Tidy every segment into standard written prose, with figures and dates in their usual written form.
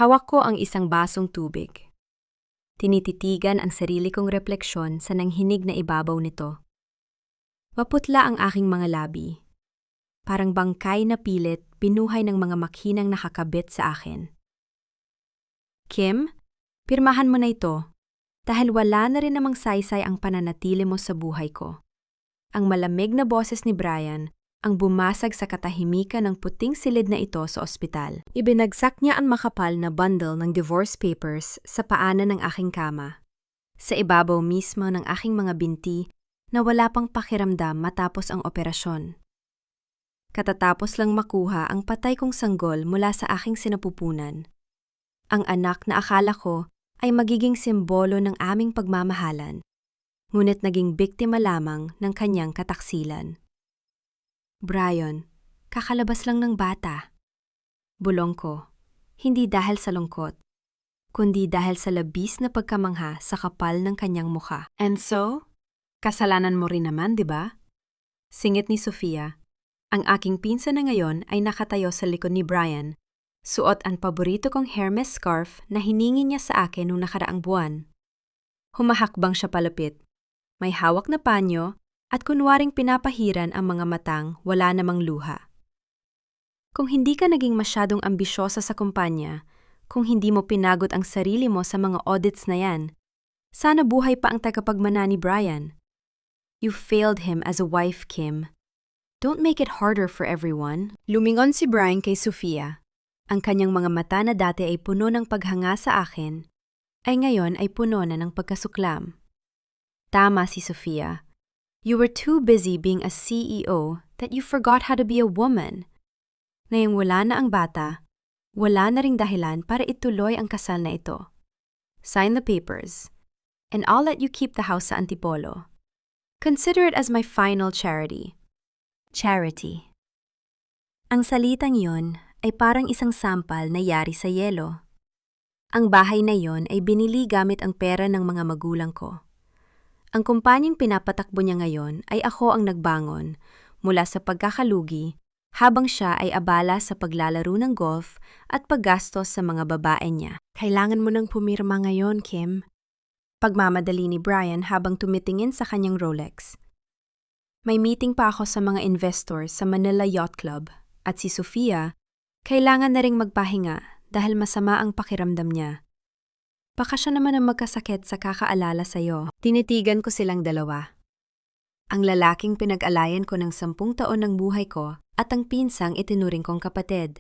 Hawak ko ang isang basong tubig. Tinititigan ang sarili kong refleksyon sa nanghinig na ibabaw nito. Maputla ang aking mga labi. Parang bangkay na pilit pinuhay ng mga makhinang nakakabit sa akin. Kim, pirmahan mo na ito dahil wala na rin namang saysay ang pananatili mo sa buhay ko. Ang malamig na boses ni Brian ang bumasag sa katahimikan ng puting silid na ito sa ospital. Ibinagsak niya ang makapal na bundle ng divorce papers sa paanan ng aking kama. Sa ibabaw mismo ng aking mga binti na wala pang pakiramdam matapos ang operasyon. Katatapos lang makuha ang patay kong sanggol mula sa aking sinapupunan. Ang anak na akala ko ay magiging simbolo ng aming pagmamahalan, ngunit naging biktima lamang ng kanyang kataksilan. Brian, kakalabas lang ng bata. Bulong ko, hindi dahil sa lungkot, kundi dahil sa labis na pagkamangha sa kapal ng kanyang mukha. And so, kasalanan mo rin naman, di ba? Singit ni Sofia. Ang aking pinsan na ngayon ay nakatayo sa likod ni Brian, suot ang paborito kong Hermes scarf na hiningi niya sa akin noong nakaraang buwan. Humahakbang siya palapit. May hawak na panyo, at kunwaring pinapahiran ang mga matang wala namang luha. Kung hindi ka naging masyadong ambisyosa sa kumpanya, kung hindi mo pinagot ang sarili mo sa mga audits na yan, sana buhay pa ang tagapagmana ni Brian. You failed him as a wife, Kim. Don't make it harder for everyone. Lumingon si Brian kay Sofia. Ang kanyang mga mata na dati ay puno ng paghanga sa akin, ay ngayon ay puno na ng pagkasuklam. Tama si Sofia. You were too busy being a CEO that you forgot how to be a woman. Ngayong wala na ang bata, wala na ring dahilan para ituloy ang kasal na ito. Sign the papers, and I'll let you keep the house sa Antipolo. Consider it as my final charity. Charity. Ang salitang yon ay parang isang sampal na yari sa yelo. Ang bahay na yon ay binili gamit ang pera ng mga magulang ko. Ang kumpanyang pinapatakbo niya ngayon ay ako ang nagbangon mula sa pagkakalugi habang siya ay abala sa paglalaro ng golf at paggastos sa mga babae niya. Kailangan mo nang pumirma ngayon, Kim. Pagmamadali ni Brian habang tumitingin sa kanyang Rolex. May meeting pa ako sa mga investors sa Manila Yacht Club at si Sofia kailangan na ring magpahinga dahil masama ang pakiramdam niya. Baka siya naman ang magkasakit sa kakaalala sa'yo. Tinitigan ko silang dalawa. Ang lalaking pinag-alayan ko ng 10 taon ng buhay ko at ang pinsang itinuring kong kapatid.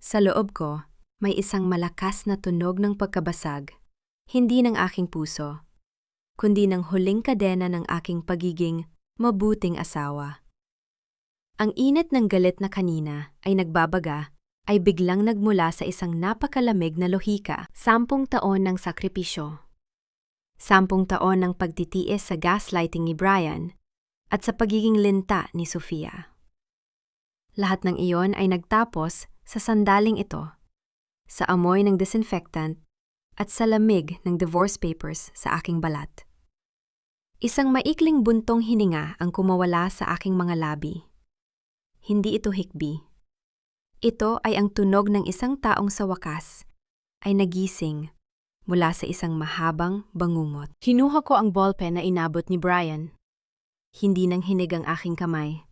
Sa loob ko, may isang malakas na tunog ng pagkabasag, hindi ng aking puso, kundi ng huling kadena ng aking pagiging mabuting asawa. Ang init ng galit na kanina ay nagbabaga ay biglang nagmula sa isang napakalamig na lohika. 10 taon ng sakripisyo. 10 taon ng pagtitiis sa gaslighting ni Brian at sa pagiging linta ni Sofia. Lahat ng iyon ay nagtapos sa sandaling ito, sa amoy ng disinfectant at sa lamig ng divorce papers sa aking balat. Isang maikling buntong hininga ang kumawala sa aking mga labi. Hindi ito hikbi. Ito ay ang tunog ng isang taong sa wakas ay nagising mula sa isang mahabang bangungot. Kinuha ko ang ballpen na inabot ni Brian. Hindi nang hinig ang aking kamay.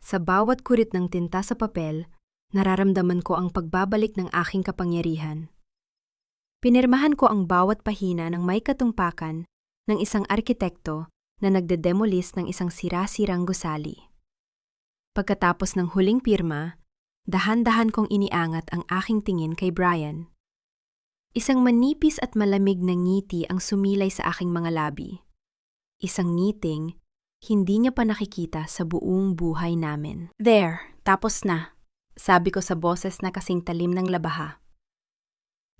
Sa bawat kurit ng tinta sa papel, nararamdaman ko ang pagbabalik ng aking kapangyarihan. Pinirmahan ko ang bawat pahina ng may katumpakan ng isang arkitekto na nagdedemolis ng isang sira-sirang gusali. Pagkatapos ng huling pirma, dahan-dahan kong iniangat ang aking tingin kay Brian. Isang manipis at malamig na ngiti ang sumilay sa aking mga labi. Isang ngiting hindi niya pa nakikita sa buong buhay namin. There, tapos na, sabi ko sa boses na kasing talim ng labaha.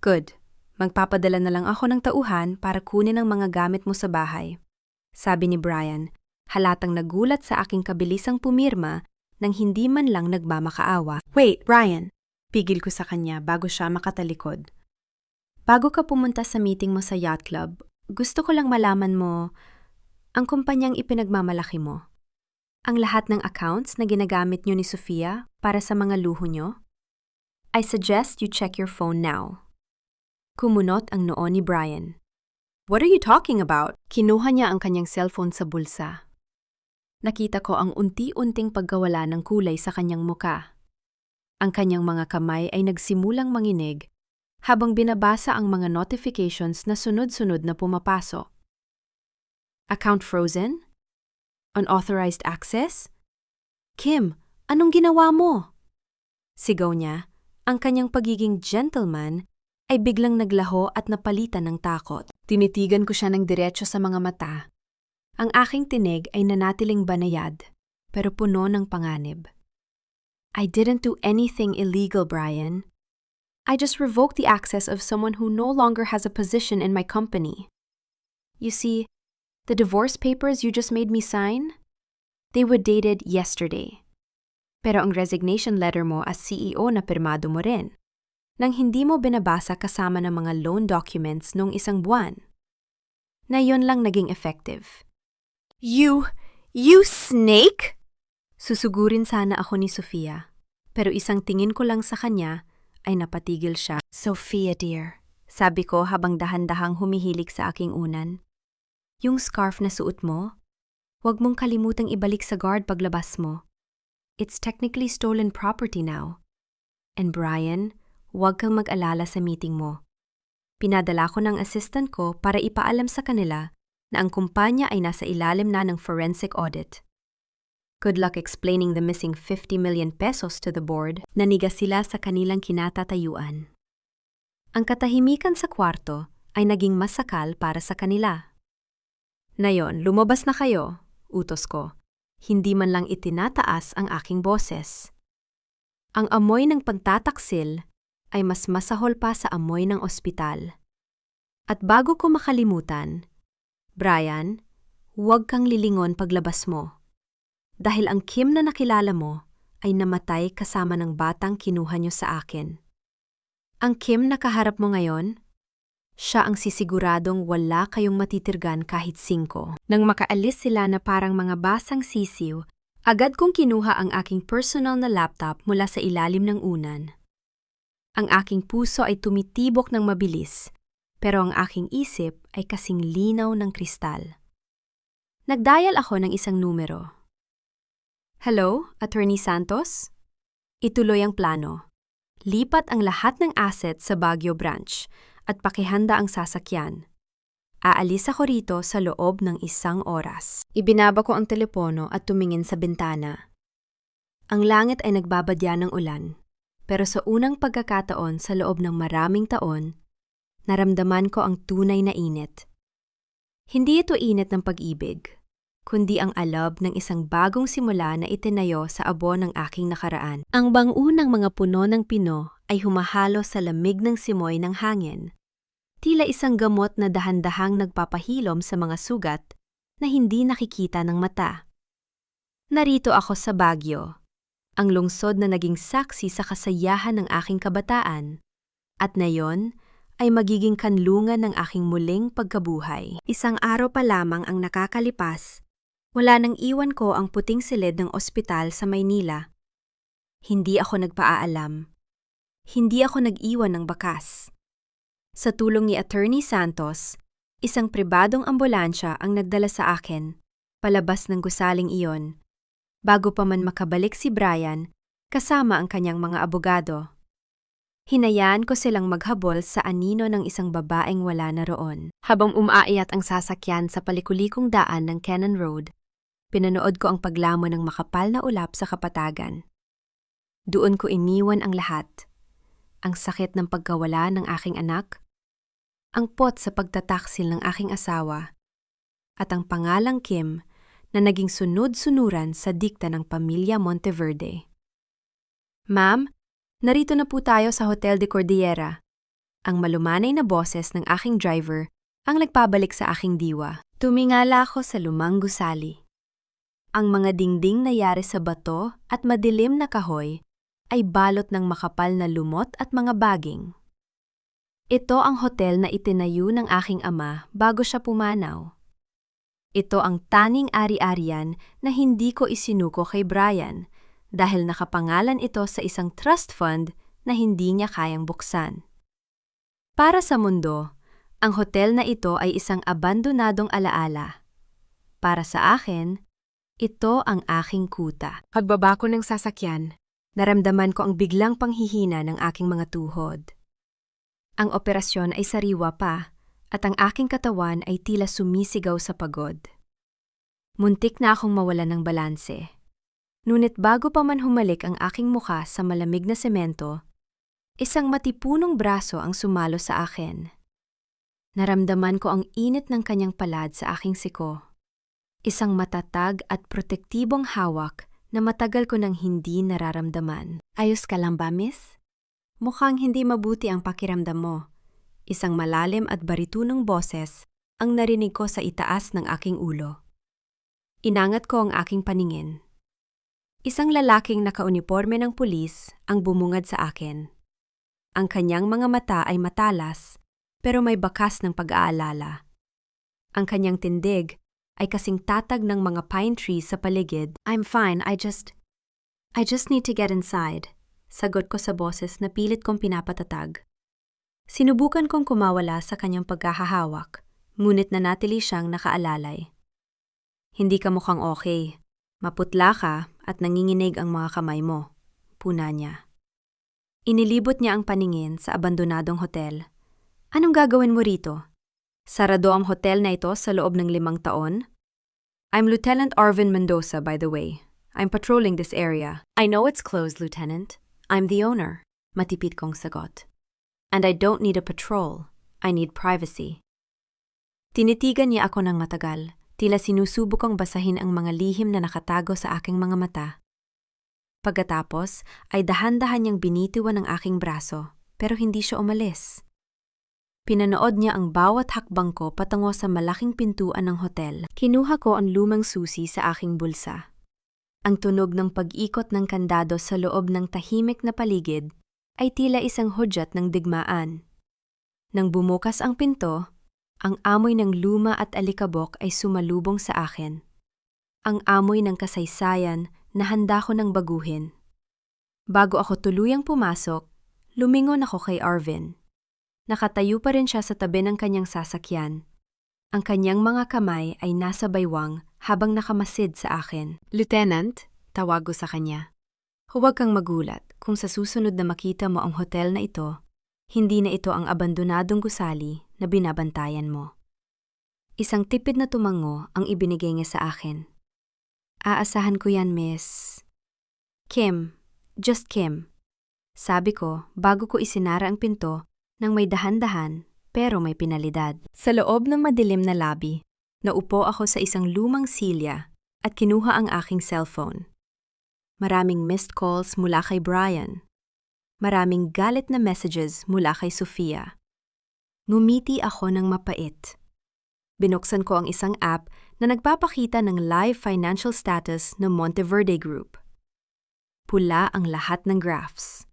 Good, magpapadala na lang ako ng tauhan para kunin ang mga gamit mo sa bahay, sabi ni Brian, halatang nagulat sa aking kabilisang pumirma nang hindi man lang nagmamakaawa. Wait, Brian! Pigil ko sa kanya bago siya makatalikod. Bago ka pumunta sa meeting mo sa yacht club, gusto ko lang malaman mo ang kumpanyang ipinagmamalaki mo. Ang lahat ng accounts na ginagamit niyo ni Sofia para sa mga luho niyo? I suggest you check your phone now. Kumunot ang noo ni Brian. What are you talking about? Kinuha niya ang kanyang cellphone sa bulsa. Nakita ko ang unti-unting pagkawala ng kulay sa kanyang muka. Ang kanyang mga kamay ay nagsimulang manginig habang binabasa ang mga notifications na sunod-sunod na pumapasok. Account frozen? Unauthorized access? Kim, anong ginawa mo? Sigaw niya, ang kanyang pagiging gentleman ay biglang naglaho at napalitan ng takot. Tinitigan ko siya ng diretso sa mga mata. Ang aking tinig ay nanatiling banayad, pero puno ng panganib. I didn't do anything illegal, Brian. I just revoked the access of someone who no longer has a position in my company. You see, the divorce papers you just made me sign? They were dated yesterday. Pero ang resignation letter mo as CEO na pirmado mo rin, nang hindi mo binabasa kasama ng mga loan documents nung isang buwan. Na yun lang naging effective. You snake? Susugurin sana ako ni Sofia, pero isang tingin ko lang sa kanya ay napatigil siya. Sophia dear, sabi ko habang dahan-dahang humihilik sa aking unan. Yung scarf na suot mo, huwag mong kalimutang ibalik sa guard paglabas mo. It's technically stolen property now. And Brian, huwag kang mag-alala sa meeting mo. Pinadala ko ng assistant ko para ipaalam sa kanila na ang kumpanya ay nasa ilalim na ng forensic audit. Good luck explaining the missing 50 million pesos to the board. Naniga sila sa kanilang kinatatayuan. Ang katahimikan sa kwarto ay naging masakal para sa kanila. Nayon, lumabas na kayo, utos ko. Hindi man lang itinataas ang aking boses. Ang amoy ng pagtataksil ay mas masahol pa sa amoy ng ospital. At bago ko makalimutan, Brian, huwag kang lilingon paglabas mo. Dahil ang Kim na nakilala mo ay namatay kasama ng batang kinuha niyo sa akin. Ang Kim na kaharap mo ngayon, siya ang sisiguradong wala kayong matitirgan kahit 5. Nang makaalis sila na parang mga basang sisiw, agad kong kinuha ang aking personal na laptop mula sa ilalim ng unan. Ang aking puso ay tumitibok ng mabilis, pero ang aking isip ay kasing linaw ng kristal. Nagdial ako ng isang numero. Hello, Attorney Santos? Ituloy ang plano. Lipat ang lahat ng assets sa Baguio branch at pakihanda ang sasakyan. Aalis ako rito sa loob ng 1 oras. Ibinaba ko ang telepono at tumingin sa bintana. Ang langit ay nagbabadya ng ulan, pero sa unang pagkakataon sa loob ng maraming taon, naramdaman ko ang tunay na init. Hindi ito init ng pag-ibig, kundi ang alab ng isang bagong simula na itinayo sa abo ng aking nakaraan. Ang bangunang mga puno ng pino ay humahalo sa lamig ng simoy ng hangin. Tila isang gamot na dahan-dahang nagpapahilom sa mga sugat na hindi nakikita ng mata. Narito ako sa Baguio, ang lungsod na naging saksi sa kasayahan ng aking kabataan, at ngayon ay magiging kanlungan ng aking muling pagkabuhay. 1 araw pa lamang ang nakakalipas, wala nang iwan ko ang puting silid ng ospital sa Maynila. Hindi ako nagpaalam. Hindi ako nag-iwan ng bakas. Sa tulong ni Attorney Santos, isang pribadong ambulansya ang nagdala sa akin, palabas ng gusaling iyon, bago pa man makabalik si Brian kasama ang kanyang mga abogado. Hinayaan ko silang maghabol sa anino ng isang babaeng wala na roon. Habang umaayat ang sasakyan sa palikulikong daan ng Cannon Road, pinanood ko ang paglamon ng makapal na ulap sa kapatagan. Doon ko iniwan ang lahat. Ang sakit ng pagkawala ng aking anak, ang pot sa pagtataksil ng aking asawa, at ang pangalang Kim na naging sunod-sunuran sa dikta ng pamilya Monteverde. Ma'am, narito na po tayo sa Hotel de Cordillera. Ang malumanay na boses ng aking driver ang nagpabalik sa aking diwa. Tumingala ako sa lumang gusali. Ang mga dingding na yari sa bato at madilim na kahoy ay balot ng makapal na lumot at mga baging. Ito ang hotel na itinayo ng aking ama bago siya pumanaw. Ito ang tanging ari-arian na hindi ko isinuko kay Brian dahil nakapangalan ito sa isang trust fund na hindi niya kayang buksan. Para sa mundo, ang hotel na ito ay isang abandonadong alaala. Para sa akin, ito ang aking kuta. Pagbaba ko ng sasakyan, naramdaman ko ang biglang panghihina ng aking mga tuhod. Ang operasyon ay sariwa pa at ang aking katawan ay tila sumisigaw sa pagod. Muntik na akong mawalan ng balanse. Ngunit bago pa man humalik ang aking mukha sa malamig na semento, isang matipunong braso ang sumalo sa akin. Naramdaman ko ang init ng kanyang palad sa aking siko. Isang matatag at protektibong hawak na matagal ko nang hindi nararamdaman. Ayos ka lang ba, miss? Mukhang hindi mabuti ang pakiramdam mo. Isang malalim at baritunong boses ang narinig ko sa itaas ng aking ulo. Inangat ko ang aking paningin. Isang lalaking nakauniporme ng pulis ang bumungad sa akin. Ang kanyang mga mata ay matalas, pero may bakas ng pag-aalala. Ang kanyang tindig ay kasing tatag ng mga pine trees sa paligid. I'm fine, I just need to get inside. Sagot ko sa boses na pilit kong pinapatatag. Sinubukan kong kumawala sa kanyang pagkahahawak, ngunit nanatili siyang nakaalalay. Hindi ka mukhang okay. Maputla ka at nanginginig ang mga kamay mo, puna niya. Inilibot niya ang paningin sa abandonadong hotel. Anong gagawin mo rito? Sarado ang hotel na ito sa loob ng 5 taon? I'm Lieutenant Arvin Mendoza, by the way. I'm patrolling this area. I know it's closed, Lieutenant. I'm the owner, matipid kong sagot. And I don't need a patrol. I need privacy. Tinitigan niya ako ng matagal. Tila sinusubukang basahin ang mga lihim na nakatago sa aking mga mata. Pagkatapos ay dahan-dahan niyang binitiwan ang aking braso, pero hindi siya umalis. Pinanood niya ang bawat hakbang ko patungo sa malaking pintuan ng hotel. Kinuha ko ang lumang susi sa aking bulsa. Ang tunog ng pag-ikot ng kandado sa loob ng tahimik na paligid ay tila isang hudyat ng digmaan. Nang bumukas ang pinto, ang amoy ng luma at alikabok ay sumalubong sa akin. Ang amoy ng kasaysayan na handa ko nang baguhin. Bago ako tuluyang pumasok, lumingon ako kay Arvin. Nakatayo pa rin siya sa tabi ng kanyang sasakyan. Ang kanyang mga kamay ay nasa baywang habang nakamasid sa akin. Lieutenant, tawag ko sa kanya. Huwag kang magulat kung sa susunod na makita mo ang hotel na ito, hindi na ito ang abandonadong gusali na binabantayan mo. Isang tipid na tumango ang ibinigay niya sa akin. Aasahan ko yan, miss. Kim, just Kim. Sabi ko bago ko isinara ang pinto nang may dahan-dahan pero may pinalidad. Sa loob ng madilim na lobby, naupo ako sa isang lumang silya at kinuha ang aking cellphone. Maraming missed calls mula kay Brian. Maraming galit na messages mula kay Sofia. Ngumiti ako ng mapait. Binuksan ko ang isang app na nagpapakita ng live financial status ng Monteverde Group. Pula ang lahat ng graphs.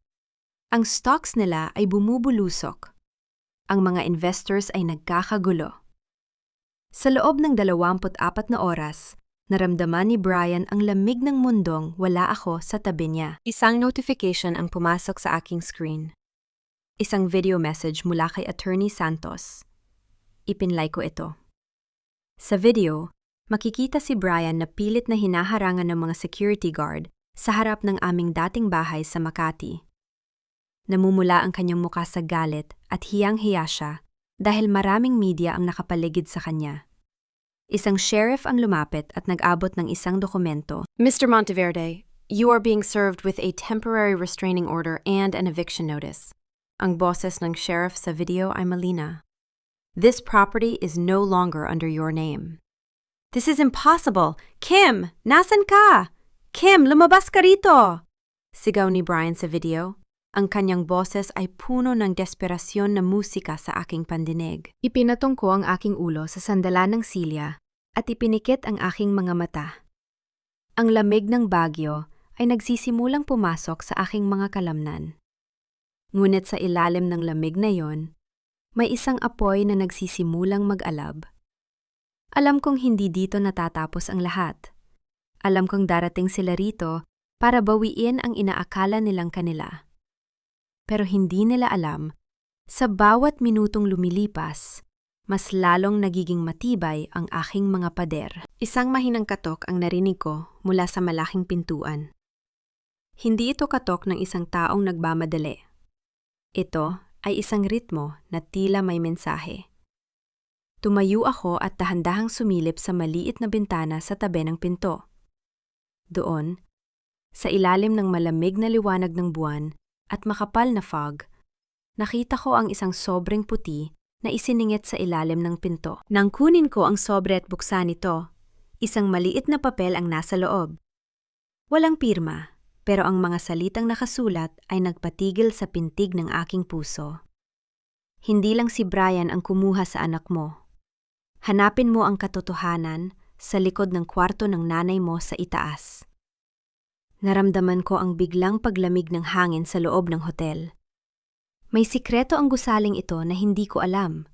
Ang stocks nila ay bumubulusok. Ang mga investors ay nagkakagulo. Sa loob ng 24 na oras, naramdaman ni Brian ang lamig ng mundong wala ako sa tabi niya. Isang notification ang pumasok sa aking screen. Isang video message mula kay Attorney Santos. Ipinlay ko ito. Sa video, makikita si Brian na pilit na hinaharangan ng mga security guard sa harap ng aming dating bahay sa Makati. Namumula ang kanyang muka sa galit at hiyang-hiya siya dahil maraming media ang nakapaligid sa kanya. Isang sheriff ang lumapit at nag-abot ng isang dokumento. Mr. Monteverde, you are being served with a temporary restraining order and an eviction notice. Ang boses ng sheriff sa video ay malina. This property is no longer under your name. This is impossible! Kim, nasan ka? Kim, lumabas ka rito! Sigaw ni Brian sa video. Ang kanyang boses ay puno ng desperasyon na musika sa aking pandinig. Ipinatong ko ang aking ulo sa sandalan ng silya at ipinikit ang aking mga mata. Ang lamig ng bagyo ay nagsisimulang pumasok sa aking mga kalamnan. Ngunit sa ilalim ng lamig na yon, may isang apoy na nagsisimulang mag-alab. Alam kong hindi dito natatapos ang lahat. Alam kong darating sila rito para bawiin ang inaakala nilang kanila. Pero hindi nila alam, sa bawat minutong lumilipas, mas lalong nagiging matibay ang aking mga pader. Isang mahinang katok ang narinig ko mula sa malaking pintuan. Hindi ito katok ng isang taong nagmamadali. Ito ay isang ritmo na tila may mensahe. Tumayo ako at dahan-dahang sumilip sa maliit na bintana sa tabi ng pinto. Doon, sa ilalim ng malamig na liwanag ng buwan at makapal na fog, nakita ko ang isang sobreng puti na isiningit sa ilalim ng pinto. Nang kunin ko ang sobre at buksan ito, isang maliit na papel ang nasa loob. Walang pirma, pero ang mga salitang nakasulat ay nagpatigil sa pintig ng aking puso. Hindi lang si Brian ang kumuha sa anak mo. Hanapin mo ang katotohanan sa likod ng kwarto ng nanay mo sa itaas. Naramdaman ko ang biglang paglamig ng hangin sa loob ng hotel. May sikreto ang gusaling ito na hindi ko alam.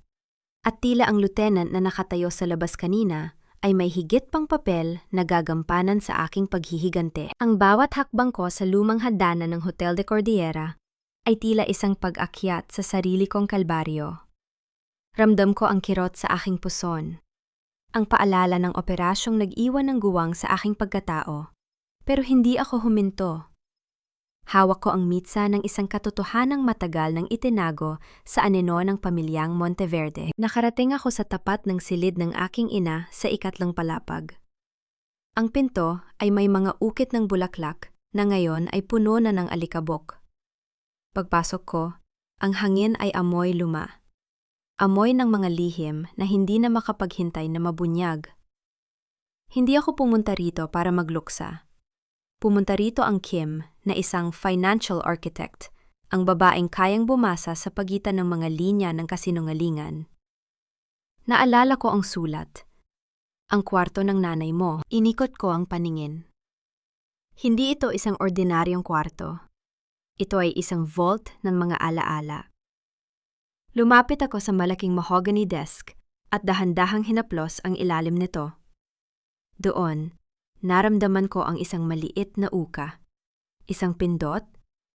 At tila ang lieutenant na nakatayo sa labas kanina ay may higit pang papel na gagampanan sa aking paghihigante. Ang bawat hakbang ko sa lumang hagdanan ng Hotel de Cordillera ay tila isang pag-akyat sa sarili kong kalbaryo. Ramdam ko ang kirot sa aking puson. Ang paalala ng operasyong nag-iwan ng guwang sa aking pagkatao. Pero hindi ako huminto. Hawak ko ang mitsa ng isang katotohanang matagal nang itinago sa anino ng pamilyang Monteverde. Nakarating ako sa tapat ng silid ng aking ina sa ikatlong palapag. Ang pinto ay may mga ukit ng bulaklak na ngayon ay puno na ng alikabok. Pagpasok ko, ang hangin ay amoy luma. Amoy ng mga lihim na hindi na makapaghintay na mabunyag. Hindi ako pumunta rito para magluksa. Pumunta rito ang Kim na isang financial architect, ang babaeng kayang bumasa sa pagitan ng mga linya ng kasinungalingan. Naalala ko ang sulat. Ang kwarto ng nanay mo. Inikot ko ang paningin. Hindi ito isang ordinaryong kwarto. Ito ay isang vault ng mga alaala. Lumapit ako sa malaking mahogany desk at dahan-dahang hinaplos ang ilalim nito. Doon, naramdaman ko ang isang maliit na uka, isang pindot,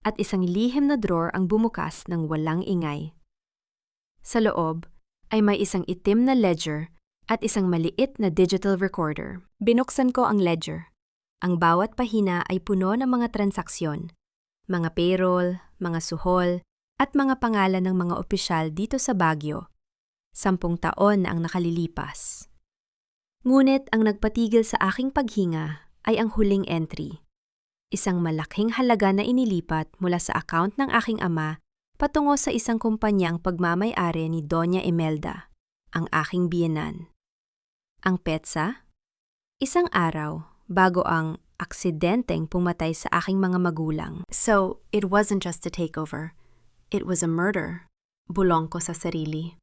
at isang lihim na drawer ang bumukas ng walang ingay. Sa loob ay may isang itim na ledger at isang maliit na digital recorder. Binuksan ko ang ledger. Ang bawat pahina ay puno ng mga transaksyon, mga payroll, mga suhol, at mga pangalan ng mga opisyal dito sa Baguio. 10 taon na ang nakalilipas. Ngunit ang nagpatigil sa aking paghinga ay ang huling entry. Isang malaking halaga na inilipat mula sa account ng aking ama patungo sa isang kumpanyang pagmamay-ari ni Doña Imelda, ang aking biyenan. Ang petsa? Isang araw bago ang aksidenteng pumatay sa aking mga magulang. So, it wasn't just a takeover. It was a murder. Bulong ko sa sarili.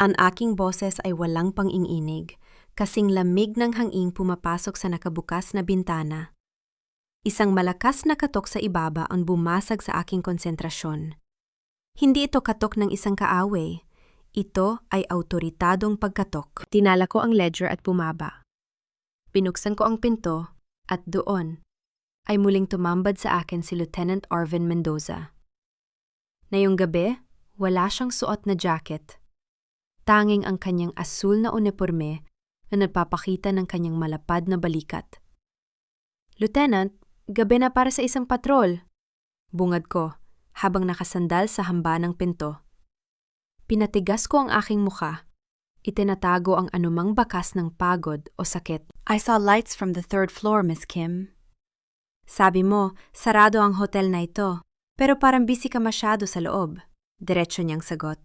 Ang aking boses ay walang pang-inginig. Kasing lamig ng hangin pumapasok sa nakabukas na bintana. Isang malakas na katok sa ibaba ang bumasag sa aking konsentrasyon. Hindi ito katok ng isang kaaway. Ito ay awtoritadong pagkatok. Tinala ko ang ledger at bumaba. Binuksan ko ang pinto at doon ay muling tumambad sa akin si Lieutenant Arvin Mendoza. Ngayong gabi, wala siyang suot na jacket. Tanging ang kanyang asul na uniporme na nagpapakita ng kanyang malapad na balikat. Lieutenant, gabi na para sa isang patrol. Bungad ko, habang nakasandal sa hamba ng pinto. Pinatigas ko ang aking mukha. Itinatago ang anumang bakas ng pagod o sakit. I saw lights from the 3rd floor, Miss Kim. Sabi mo, sarado ang hotel na ito, pero parang busy ka masyado sa loob. Diretso niyang sagot.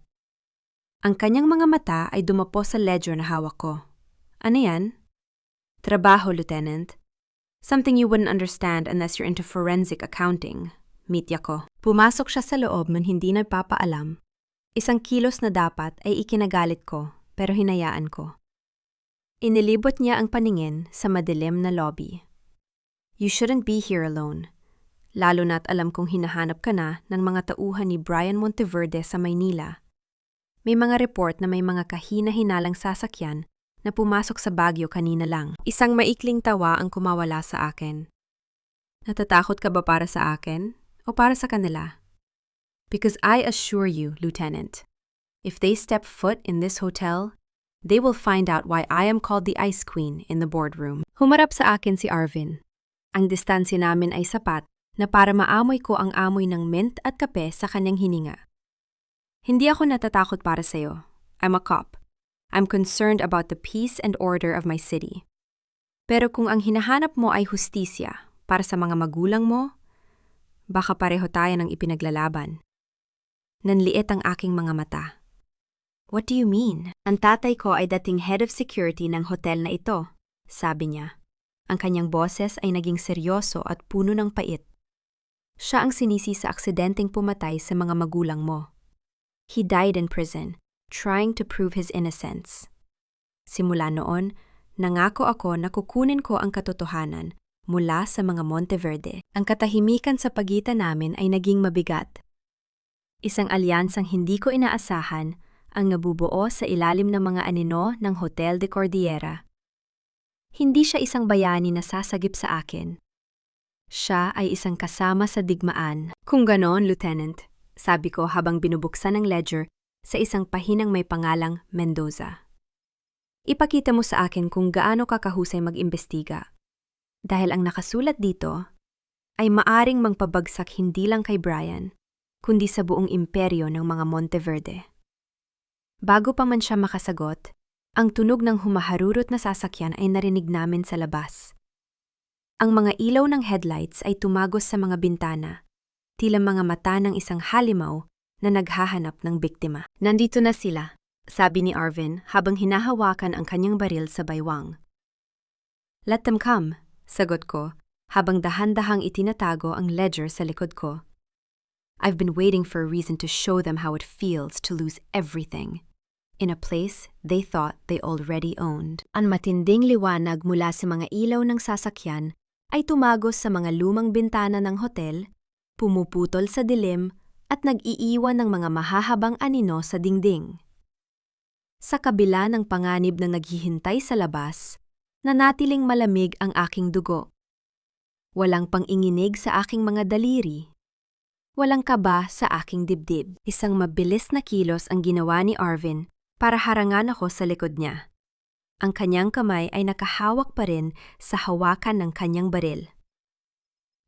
Ang kanyang mga mata ay dumapo sa ledger na hawak ko. Ano yan? Trabaho, Lieutenant. Something you wouldn't understand unless you're into forensic accounting. Mitya ko. Pumasok siya sa loob nung hindi nagpapaalam. Isang kilos na dapat ay ikinagalit ko, pero hinayaan ko. Inilibot niya ang paningin sa madilim na lobby. You shouldn't be here alone. Lalo na't alam kong hinahanap ka na ng mga tauhan ni Brian Monteverde sa Maynila. May mga report na may mga kahina-hinalang sasakyan na pumasok sa Baguio kanina lang. Isang maikling tawa ang kumawala sa akin. Natatakot ka ba para sa akin o para sa kanila? Because I assure you, Lieutenant, if they step foot in this hotel, they will find out why I am called the Ice Queen in the boardroom. Humarap sa akin si Arvin. Ang distansya namin ay sapat na para maamoy ko ang amoy ng mint at kape sa kanyang hininga. Hindi ako natatakot para sa'yo. I'm a cop. I'm concerned about the peace and order of my city. Pero kung ang hinahanap mo ay hustisya para sa mga magulang mo, baka pareho tayo ng ipinaglalaban. Nanliit ang aking mga mata. What do you mean? Ang tatay ko ay dating head of security ng hotel na ito, sabi niya. Ang kanyang boses ay naging seryoso at puno ng pait. Siya ang sinisi sa aksidenteng pumatay sa mga magulang mo. He died in prison, trying to prove his innocence. Simula noon, nangako ako na kukunin ko ang katotohanan mula sa mga Monteverde. Ang katahimikan sa pagitan namin ay naging mabigat. Isang alyansang hindi ko inaasahan ang nabubuo sa ilalim ng mga anino ng Hotel de Cordillera. Hindi siya isang bayani na sasagip sa akin. Siya ay isang kasama sa digmaan. Kung ganon, Lieutenant, sabi ko habang binubuksan ang ledger sa isang pahinang may pangalang Mendoza. Ipakita mo sa akin kung gaano ka kahusay mag-imbestiga. Dahil ang nakasulat dito ay maaring mangpabagsak hindi lang kay Brian, kundi sa buong imperyo ng mga Monteverde. Bago pa man siya makasagot, ang tunog ng humaharurot na sasakyan ay narinig namin sa labas. Ang mga ilaw ng headlights ay tumagos sa mga bintana, tila mga mata ng isang halimaw na naghahanap ng biktima. Nandito na sila, sabi ni Arvin habang hinahawakan ang kanyang baril sa baywang. Let them come, sagot ko, habang dahan-dahang itinatago ang ledger sa likod ko. I've been waiting for a reason to show them how it feels to lose everything in a place they thought they already owned. Ang matinding liwanag mula sa mga ilaw ng sasakyan ay tumagos sa mga lumang bintana ng hotel, pumuputol sa dilim at nag-iiwan ng mga mahahabang anino sa dingding. Sa kabila ng panganib na naghihintay sa labas, nanatiling malamig ang aking dugo. Walang pang-inginig sa aking mga daliri. Walang kaba sa aking dibdib. Isang mabilis na kilos ang ginawa ni Arvin para harangan ako sa likod niya. Ang kanyang kamay ay nakahawak pa rin sa hawakan ng kanyang baril.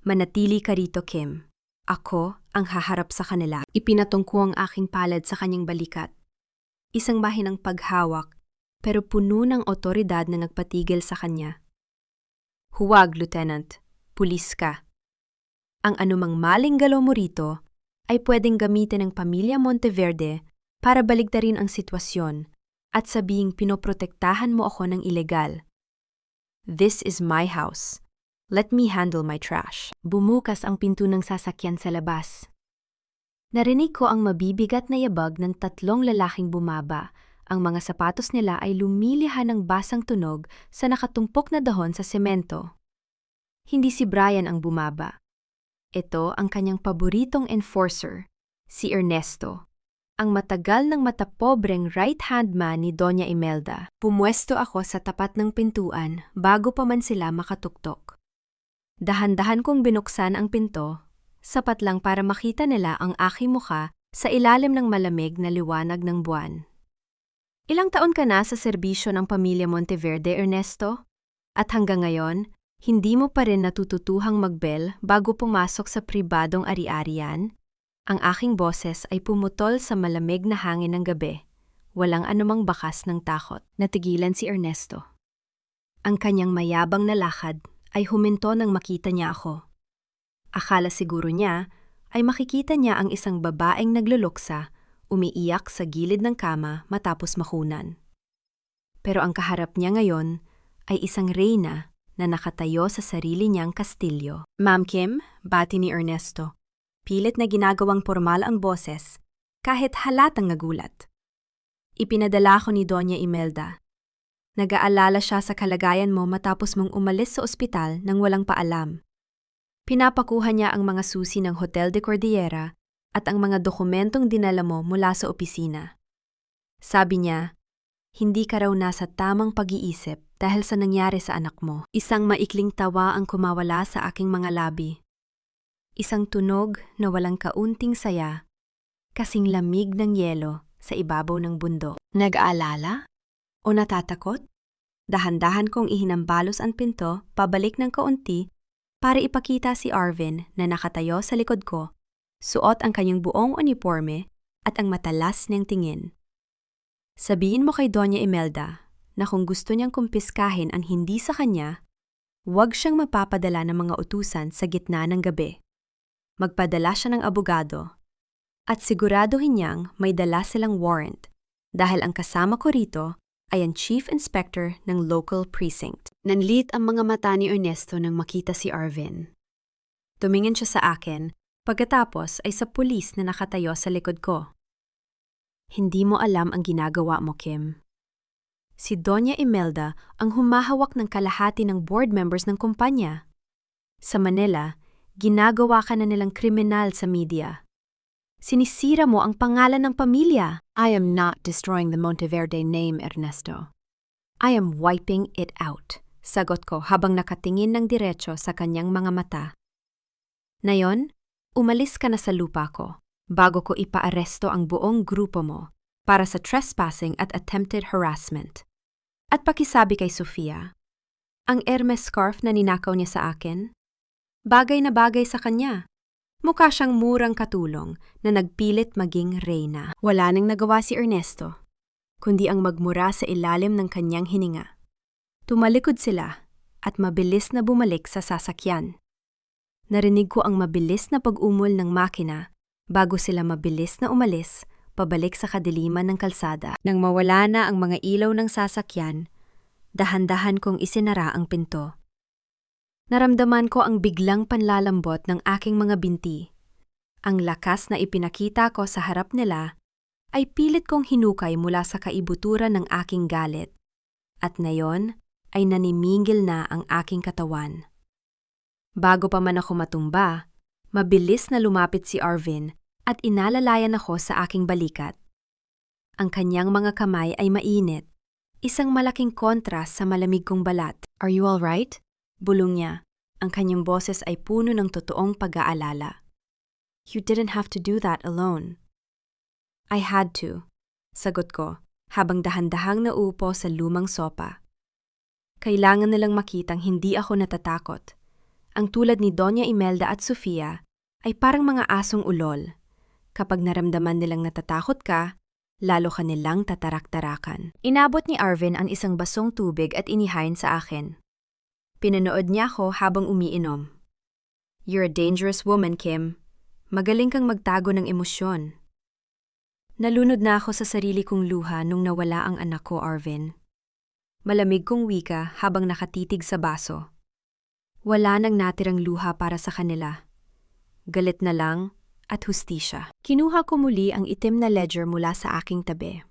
Manatili ka rito, Kim. Ako ang haharap sa kanila. Ipinatong ko ang aking palad sa kanyang balikat. Isang bahin ng paghawak, pero puno ng otoridad na nagpatigil sa kanya. Huwag, Lieutenant. Pulis ka. Ang anumang maling galaw mo rito ay pwedeng gamitin ng pamilya Monteverde para baligtarin ang sitwasyon at sabihing pinoprotektahan mo ako ng ilegal. This is my house. Let me handle my trash. Bumukas ang pinto ng sasakyan sa labas. Narinig ko ang mabibigat na yabag ng tatlong lalaking bumaba. Ang mga sapatos nila ay lumilihan ng basang tunog sa nakatumpok na dahon sa semento. Hindi si Brian ang bumaba. Ito ang kanyang paboritong enforcer, si Ernesto, ang matagal ng matapobreng right-hand man ni Doña Imelda. Pumwesto ako sa tapat ng pintuan bago pa man sila makatuktok. Dahan-dahan kong binuksan ang pinto, sapat lang para makita nila ang aking mukha sa ilalim ng malamig na liwanag ng buwan. Ilang taon ka na sa serbisyo ng pamilya Monteverde, Ernesto? At hanggang ngayon, hindi mo pa rin natututuhang magbel bago pumasok sa pribadong ari-arian? Ang aking boses ay pumutol sa malamig na hangin ng gabi. Walang anumang bakas ng takot. Natigilan si Ernesto. Ang kanyang mayabang na lakad ay huminto nang makita niya ako. Akala siguro niya ay makikita niya ang isang babaeng nagluluksa, umiiyak sa gilid ng kama matapos makunan. Pero ang kaharap niya ngayon ay isang reyna na nakatayo sa sarili niyang kastilyo. Ma'am Kim, bati ni Ernesto. Pilit na ginagawang formal ang boses, kahit halatang nagulat. Ipinadala ako ni Doña Imelda. Nag-aalala siya sa kalagayan mo matapos mong umalis sa ospital nang walang paalam. Pinapakuha niya ang mga susi ng Hotel de Cordillera at ang mga dokumentong dinala mo mula sa opisina. Sabi niya, hindi ka raw nasa tamang pag-iisip dahil sa nangyari sa anak mo. Isang maikling tawa ang kumawala sa aking mga labi. Isang tunog na walang kaunting saya kasing lamig ng yelo sa ibabaw ng bundok. Nag-aalala? O natatakot? Dahan-dahan kong ihinambalos ang pinto, pabalik ng kaunti, para ipakita si Arvin na nakatayo sa likod ko, suot ang kanyang buong uniforme at ang matalas niyang tingin. Sabihin mo kay Doña Imelda na kung gusto niyang kumpiskahin ang hindi sa kanya, huwag siyang mapapadala ng mga utusan sa gitna ng gabi. Magpadala siya ng abogado at siguraduhin niyang may dala silang warrant dahil ang kasama ko rito ay ang Chief Inspector ng local precinct. Nanlit ang mga mata ni Ernesto nang makita si Arvin. Tumingin siya sa akin, pagkatapos ay sa pulis na nakatayo sa likod ko. Hindi mo alam ang ginagawa mo, Kim. Si Doña Imelda ang humahawak ng kalahati ng board members ng kumpanya. Sa Manila, ginagawa ka na nilang kriminal sa media. Sinisira mo ang pangalan ng pamilya. I am not destroying the Monteverde name, Ernesto. I am wiping it out, sagot ko habang nakatingin ng diretso sa kanyang mga mata. Ngayon, umalis ka na sa lupa ko bago ko ipaaresto ang buong grupo mo para sa trespassing at attempted harassment. At pakisabi kay Sofia, ang Hermes scarf na ninakaw niya sa akin, bagay na bagay sa kanya. Mukha siyang murang katulong na nagpilit maging reyna. Wala nang nagawa si Ernesto, kundi ang magmura sa ilalim ng kanyang hininga. Tumalikod sila at mabilis na bumalik sa sasakyan. Narinig ko ang mabilis na pag-umol ng makina bago sila mabilis na umalis pabalik sa kadiliman ng kalsada. Nang mawala na ang mga ilaw ng sasakyan, dahan-dahan kong isinara ang pinto. Naramdaman ko ang biglang panlalambot ng aking mga binti. Ang lakas na ipinakita ko sa harap nila ay pilit kong hinukay mula sa kaibuturan ng aking galit. At ngayon ay nanimingil na ang aking katawan. Bago pa man ako matumba, mabilis na lumapit si Arvin at inalalayan ako sa aking balikat. Ang kanyang mga kamay ay mainit, isang malaking kontrast sa malamig kong balat. Are you all right? Bulong niya. Ang kanyang boses ay puno ng totoong pag-aalala. You didn't have to do that alone. I had to, sagot ko, habang dahan-dahang nauupo sa lumang sopa. Kailangan nilang makitang hindi ako natatakot. Ang tulad ni Doña Imelda at Sofia ay parang mga asong ulol. Kapag naramdaman nilang natatakot ka, lalo ka nilang tatarak-tarakan. Inabot ni Arvin ang isang basong tubig at inihain sa akin. Pinanood niya ako habang umiinom. You're a dangerous woman, Kim. Magaling kang magtago ng emosyon. Nalunod na ako sa sarili kong luha nung nawala ang anak ko, Arvin. Malamig kong wika habang nakatitig sa baso. Wala nang natirang luha para sa kanila. Galit na lang at hustisya. Kinuha ko muli ang itim na ledger mula sa aking tabi.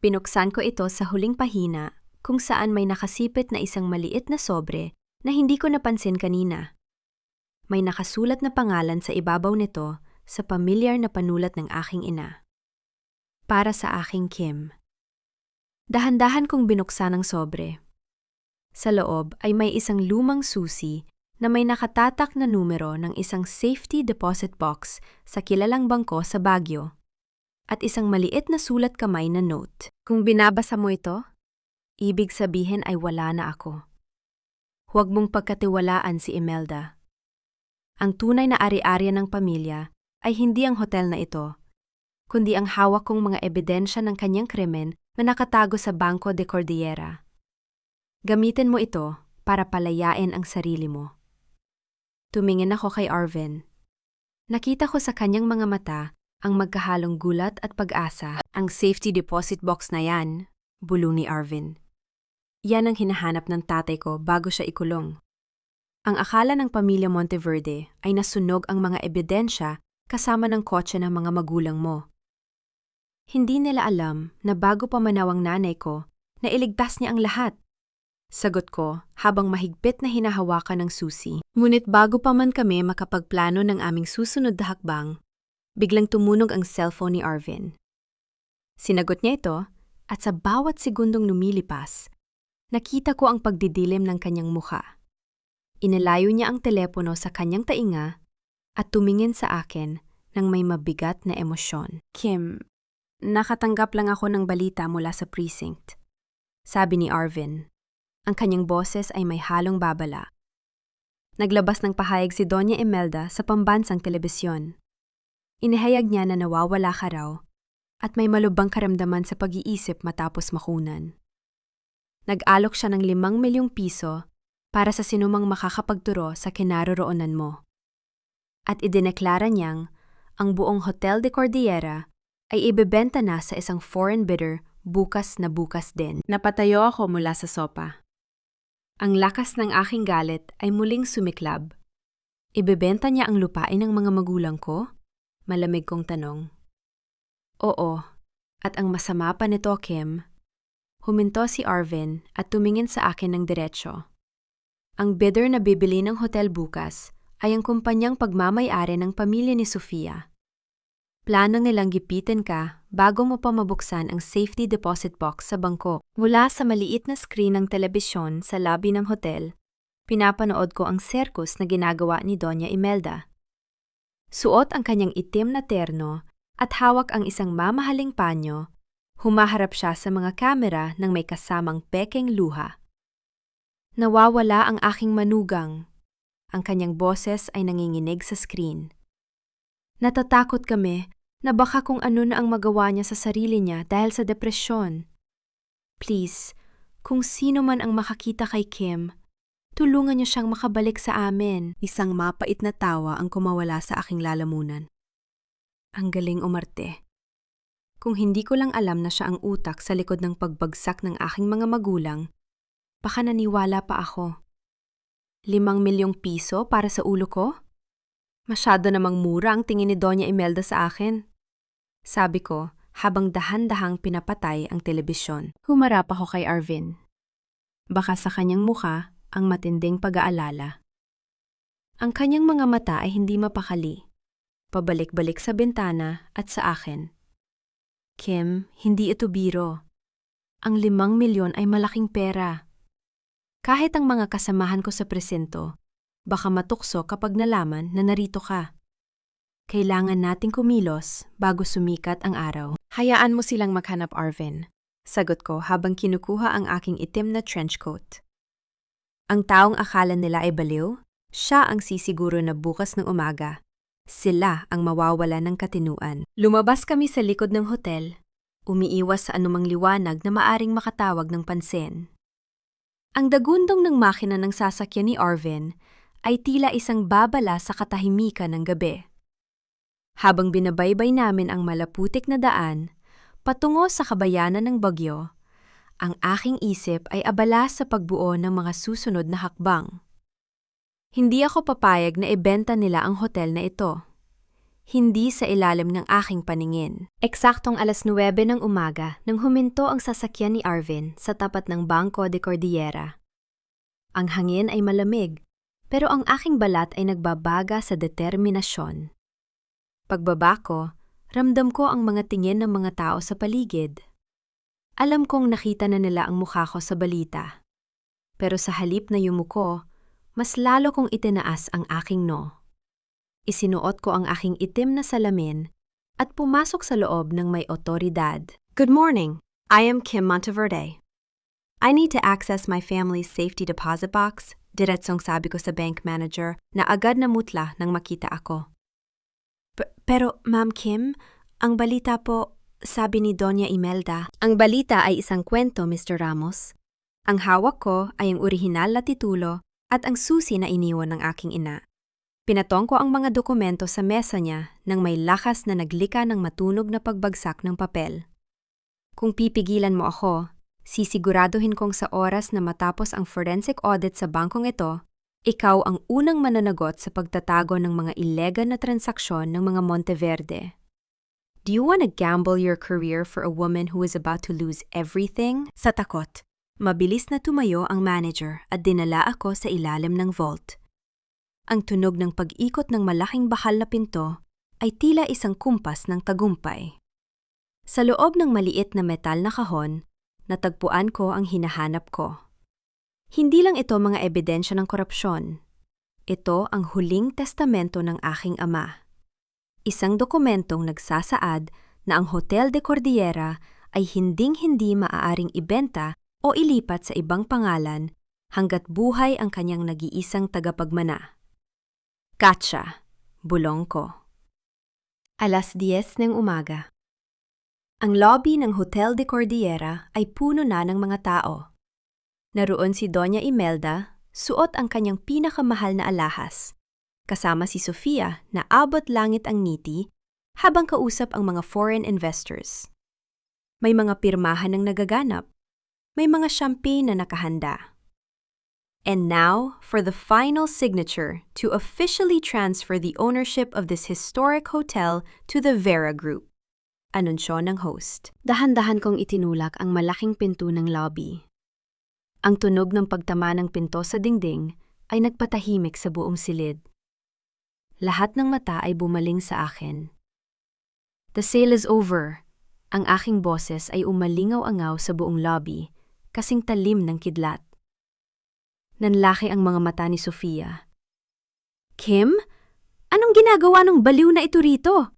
Pinuksan ko ito sa huling pahina kung saan may nakasipit na isang maliit na sobre na hindi ko napansin kanina. May nakasulat na pangalan sa ibabaw nito sa pamilyar na panulat ng aking ina. Para sa aking Kim. Dahan-dahan kong binuksan ang sobre. Sa loob ay may isang lumang susi na may nakatatak na numero ng isang safety deposit box sa kilalang bangko sa Baguio at isang maliit na sulat kamay na note. Kung binabasa mo ito, ibig sabihin ay wala na ako. Huwag mong pagkatiwalaan si Imelda. Ang tunay na ari-ari ng pamilya ay hindi ang hotel na ito, kundi ang hawak kong mga ebidensya ng kanyang krimen na nakatago sa Banco de Cordillera. Gamitin mo ito para palayain ang sarili mo. Tumingin ako kay Arvin. Nakita ko sa kanyang mga mata ang magkahalong gulat at pag-asa. Ang safety deposit box na yan, bulong ni Arvin. Yan ang hinahanap ng tatay ko bago siya ikulong. Ang akala ng pamilya Monteverde ay nasunog ang mga ebidensya kasama ng kotse ng mga magulang mo. Hindi nila alam na bago pa manaw ang nanay ko, na iligtas niya ang lahat. Sagot ko habang mahigpit na hinahawakan ng susi. Ngunit bago pa man kami makapagplano ng aming susunod na hakbang, biglang tumunog ang cellphone ni Arvin. Sinagot niya ito at sa bawat segundong lumilipas, nakita ko ang pagdidilim ng kanyang mukha. Inalayo niya ang telepono sa kanyang tainga at tumingin sa akin ng may mabigat na emosyon. Kim, nakatanggap lang ako ng balita mula sa precinct. Sabi ni Arvin. Ang kanyang boses ay may halong babala. Naglabas ng pahayag si Doña Imelda sa pambansang telebisyon. Inihayag niya na nawawala ka raw at may malubhang karamdaman sa pag-iisip matapos makunan. Nag-alok siya ng 5 milyong piso para sa sinumang makakapagturo sa kinaroroonan mo. At idineklara niyang ang buong Hotel de Cordillera ay ibebenta na sa isang foreign bidder bukas na bukas din. Napatayo ako mula sa sopa. Ang lakas ng aking galit ay muling sumiklab. Ibebenta niya ang lupain ng mga magulang ko? Malamig kong tanong. Oo, at ang masama pa nito, Kim. Huminto si Arvin at tumingin sa akin ng diretsyo. Ang bidder na bibili ng hotel bukas ay ang kumpanyang pagmamay-ari ng pamilya ni Sofia. Plano nilang gipitin ka bago mo pa mabuksan ang safety deposit box sa bangko. Mula sa maliit na screen ng telebisyon sa lobby ng hotel, pinapanood ko ang circus na ginagawa ni Doña Imelda. Suot ang kanyang itim na terno at hawak ang isang mamahaling panyo, humaharap siya sa mga kamera ng may kasamang pekeng luha. Nawawala ang aking manugang. Ang kanyang boses ay nanginginig sa screen. Natatakot kami na baka kung ano na ang magawa niya sa sarili niya dahil sa depresyon. Please, kung sino man ang makakita kay Kim, tulungan niyo siyang makabalik sa amin. Isang mapait na tawa ang kumawala sa aking lalamunan. Ang galing umarte. Kung hindi ko lang alam na siya ang utak sa likod ng pagbagsak ng aking mga magulang, baka naniwala pa ako. 5 milyong piso para sa ulo ko? Masyado namang mura ang tingin ni Doña Imelda sa akin. Sabi ko, habang dahan-dahang pinapatay ang telebisyon. Humarap ako kay Arvin. Baka sa kanyang mukha ang matinding pag-aalala. Ang kanyang mga mata ay hindi mapakali. Pabalik-balik sa bintana at sa akin. Kim, hindi ito biro. Ang 5 milyon ay malaking pera. Kahit ang mga kasamahan ko sa presinto, baka matukso kapag nalaman na narito ka. Kailangan nating kumilos bago sumikat ang araw. Hayaan mo silang maghanap, Arvin. Sagot ko habang kinukuha ang aking itim na trench coat. Ang taong akala nila ay baliw, siya ang sisiguro na bukas ng umaga. Sila ang mawawala ng katinuan. Lumabas kami sa likod ng hotel, umiiwas sa anumang liwanag na maaring makatawag ng pansin. Ang dagundong ng makina ng sasakyan ni Arvin ay tila isang babala sa katahimikan ng gabi. Habang binabaybay namin ang malaputik na daan, patungo sa kabayanan ng Bagyo, ang aking isip ay abala sa pagbuo ng mga susunod na hakbang. Hindi ako papayag na ibenta nila ang hotel na ito. Hindi sa ilalim ng aking paningin. Eksaktong 9:09 ng umaga nang huminto ang sasakyan ni Arvin sa tapat ng Banco de Cordillera. Ang hangin ay malamig, pero ang aking balat ay nagbabaga sa determinasyon. Pagbaba ko, ramdam ko ang mga tingin ng mga tao sa paligid. Alam kong nakita na nila ang mukha ko sa balita. Pero sa halip na yumuko, mas lalo kong itinaas ang aking no. Isinuot ko ang aking itim na salamin at pumasok sa loob ng may otoridad. Good morning. I am Kim Monteverde. I need to access my family's safety deposit box, diretsong sabi ko sa bank manager na agad namutla nang makita ako. Pero, Ma'am Kim, ang balita po, sabi ni Doña Imelda. Ang balita ay isang kwento, Mr. Ramos. Ang hawak ko ay ang orihinal na titulo at ang susi na iniwan ng aking ina. Pinatong ko ang mga dokumento sa mesa niya nang may lakas na naglika ng matunog na pagbagsak ng papel. Kung pipigilan mo ako, sisiguraduhin kong sa oras na matapos ang forensic audit sa bangkong ito, ikaw ang unang mananagot sa pagtatago ng mga illegal na transaksyon ng mga Monteverde. Do you want to gamble your career for a woman who is about to lose everything? Sa takot, mabilis na tumayo ang manager at dinala ako sa ilalim ng vault. Ang tunog ng pag-ikot ng malaking bakal na pinto ay tila isang kumpas ng tagumpay. Sa loob ng maliit na metal na kahon, natagpuan ko ang hinahanap ko. Hindi lang ito mga ebidensya ng korupsyon. Ito ang huling testamento ng aking ama. Isang dokumentong nagsasaad na ang Hotel de Cordillera ay hinding-hindi maaaring ibenta o ilipat sa ibang pangalan hanggat buhay ang kanyang nag-iisang tagapagmana. Katsa, bulong ko. 10:00 ng umaga. Ang lobby ng Hotel de Cordillera ay puno na ng mga tao. Naroon si Doña Imelda, suot ang kanyang pinakamahal na alahas, kasama si Sofia na abot langit ang ngiti habang kausap ang mga foreign investors. May mga pirmahan ng nagaganap, may mga champagne na nakahanda. And now for the final signature to officially transfer the ownership of this historic hotel to the Vera Group, anunsyo ng host. Dahan-dahan kong itinulak ang malaking pinto ng lobby. Ang tunog ng pagtama ng pinto sa dingding ay nagpatahimik sa buong silid. Lahat ng mata ay bumaling sa akin. The sale is over. Ang aking boses ay umalingaw-angaw sa buong lobby, kasing talim ng kidlat. Nanlaki ang mga mata ni Sofia. Kim? Anong ginagawa ng baliw na ito rito?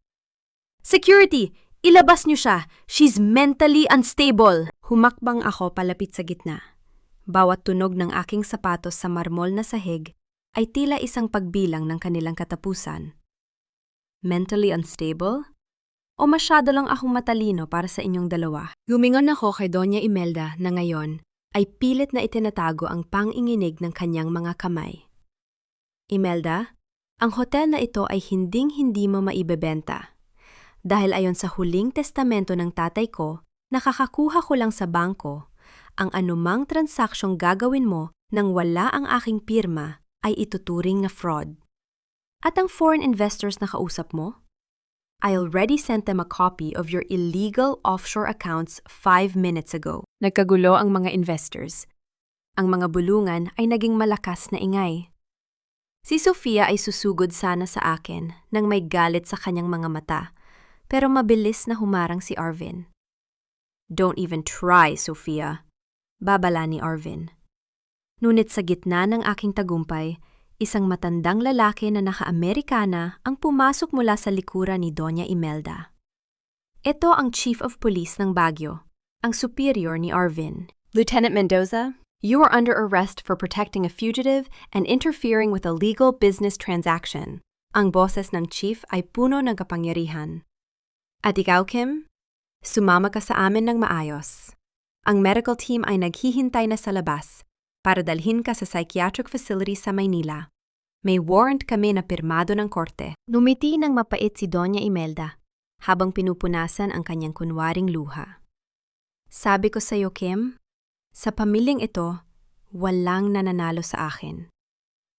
Security! Ilabas niyo siya! She's mentally unstable! Humakbang ako palapit sa gitna. Bawat tunog ng aking sapatos sa marmol na sahig ay tila isang pagbilang ng kanilang katapusan. Mentally unstable? O masyado lang akong matalino para sa inyong dalawa? Gumingon ako kay Doña Imelda na ngayon ay pilit na itinatago ang panginginig ng kanyang mga kamay. Imelda, ang hotel na ito ay hinding-hindi mo maibebenta. Dahil ayon sa huling testamento ng tatay ko, nakakakuha ko lang sa bangko, ang anumang transaksyong gagawin mo nang wala ang aking pirma ay ituturing na fraud. At ang foreign investors na kausap mo? I already sent them a copy of your illegal offshore accounts 5 minutes ago. Nagkagulo ang mga investors. Ang mga bulungan ay naging malakas na ingay. Si Sofia ay susugod sana sa akin nang may galit sa kanyang mga mata, pero mabilis na humarang si Arvin. Don't even try, Sofia, babala ni Arvin. Ngunit sa gitna ng aking tagumpay, isang matandang lalaki na naka-Amerikana ang pumasok mula sa likuran ni Doña Imelda. Ito ang Chief of Police ng Baguio, ang superior ni Arvin. Lieutenant Mendoza, you are under arrest for protecting a fugitive and interfering with a legal business transaction. Ang boses ng chief ay puno ng kapangyarihan. At ikaw, Kim, sumama ka sa amin ng maayos. Ang medical team ay naghihintay na sa labas para dalhin ka sa psychiatric facility sa Maynila. May warrant kami na pirmado ng korte. Numiti ng mapait si Doña Imelda habang pinupunasan ang kanyang kunwaring luha. Sabi ko sa iyo, Kim, sa pamilyang ito, walang nananalo sa akin.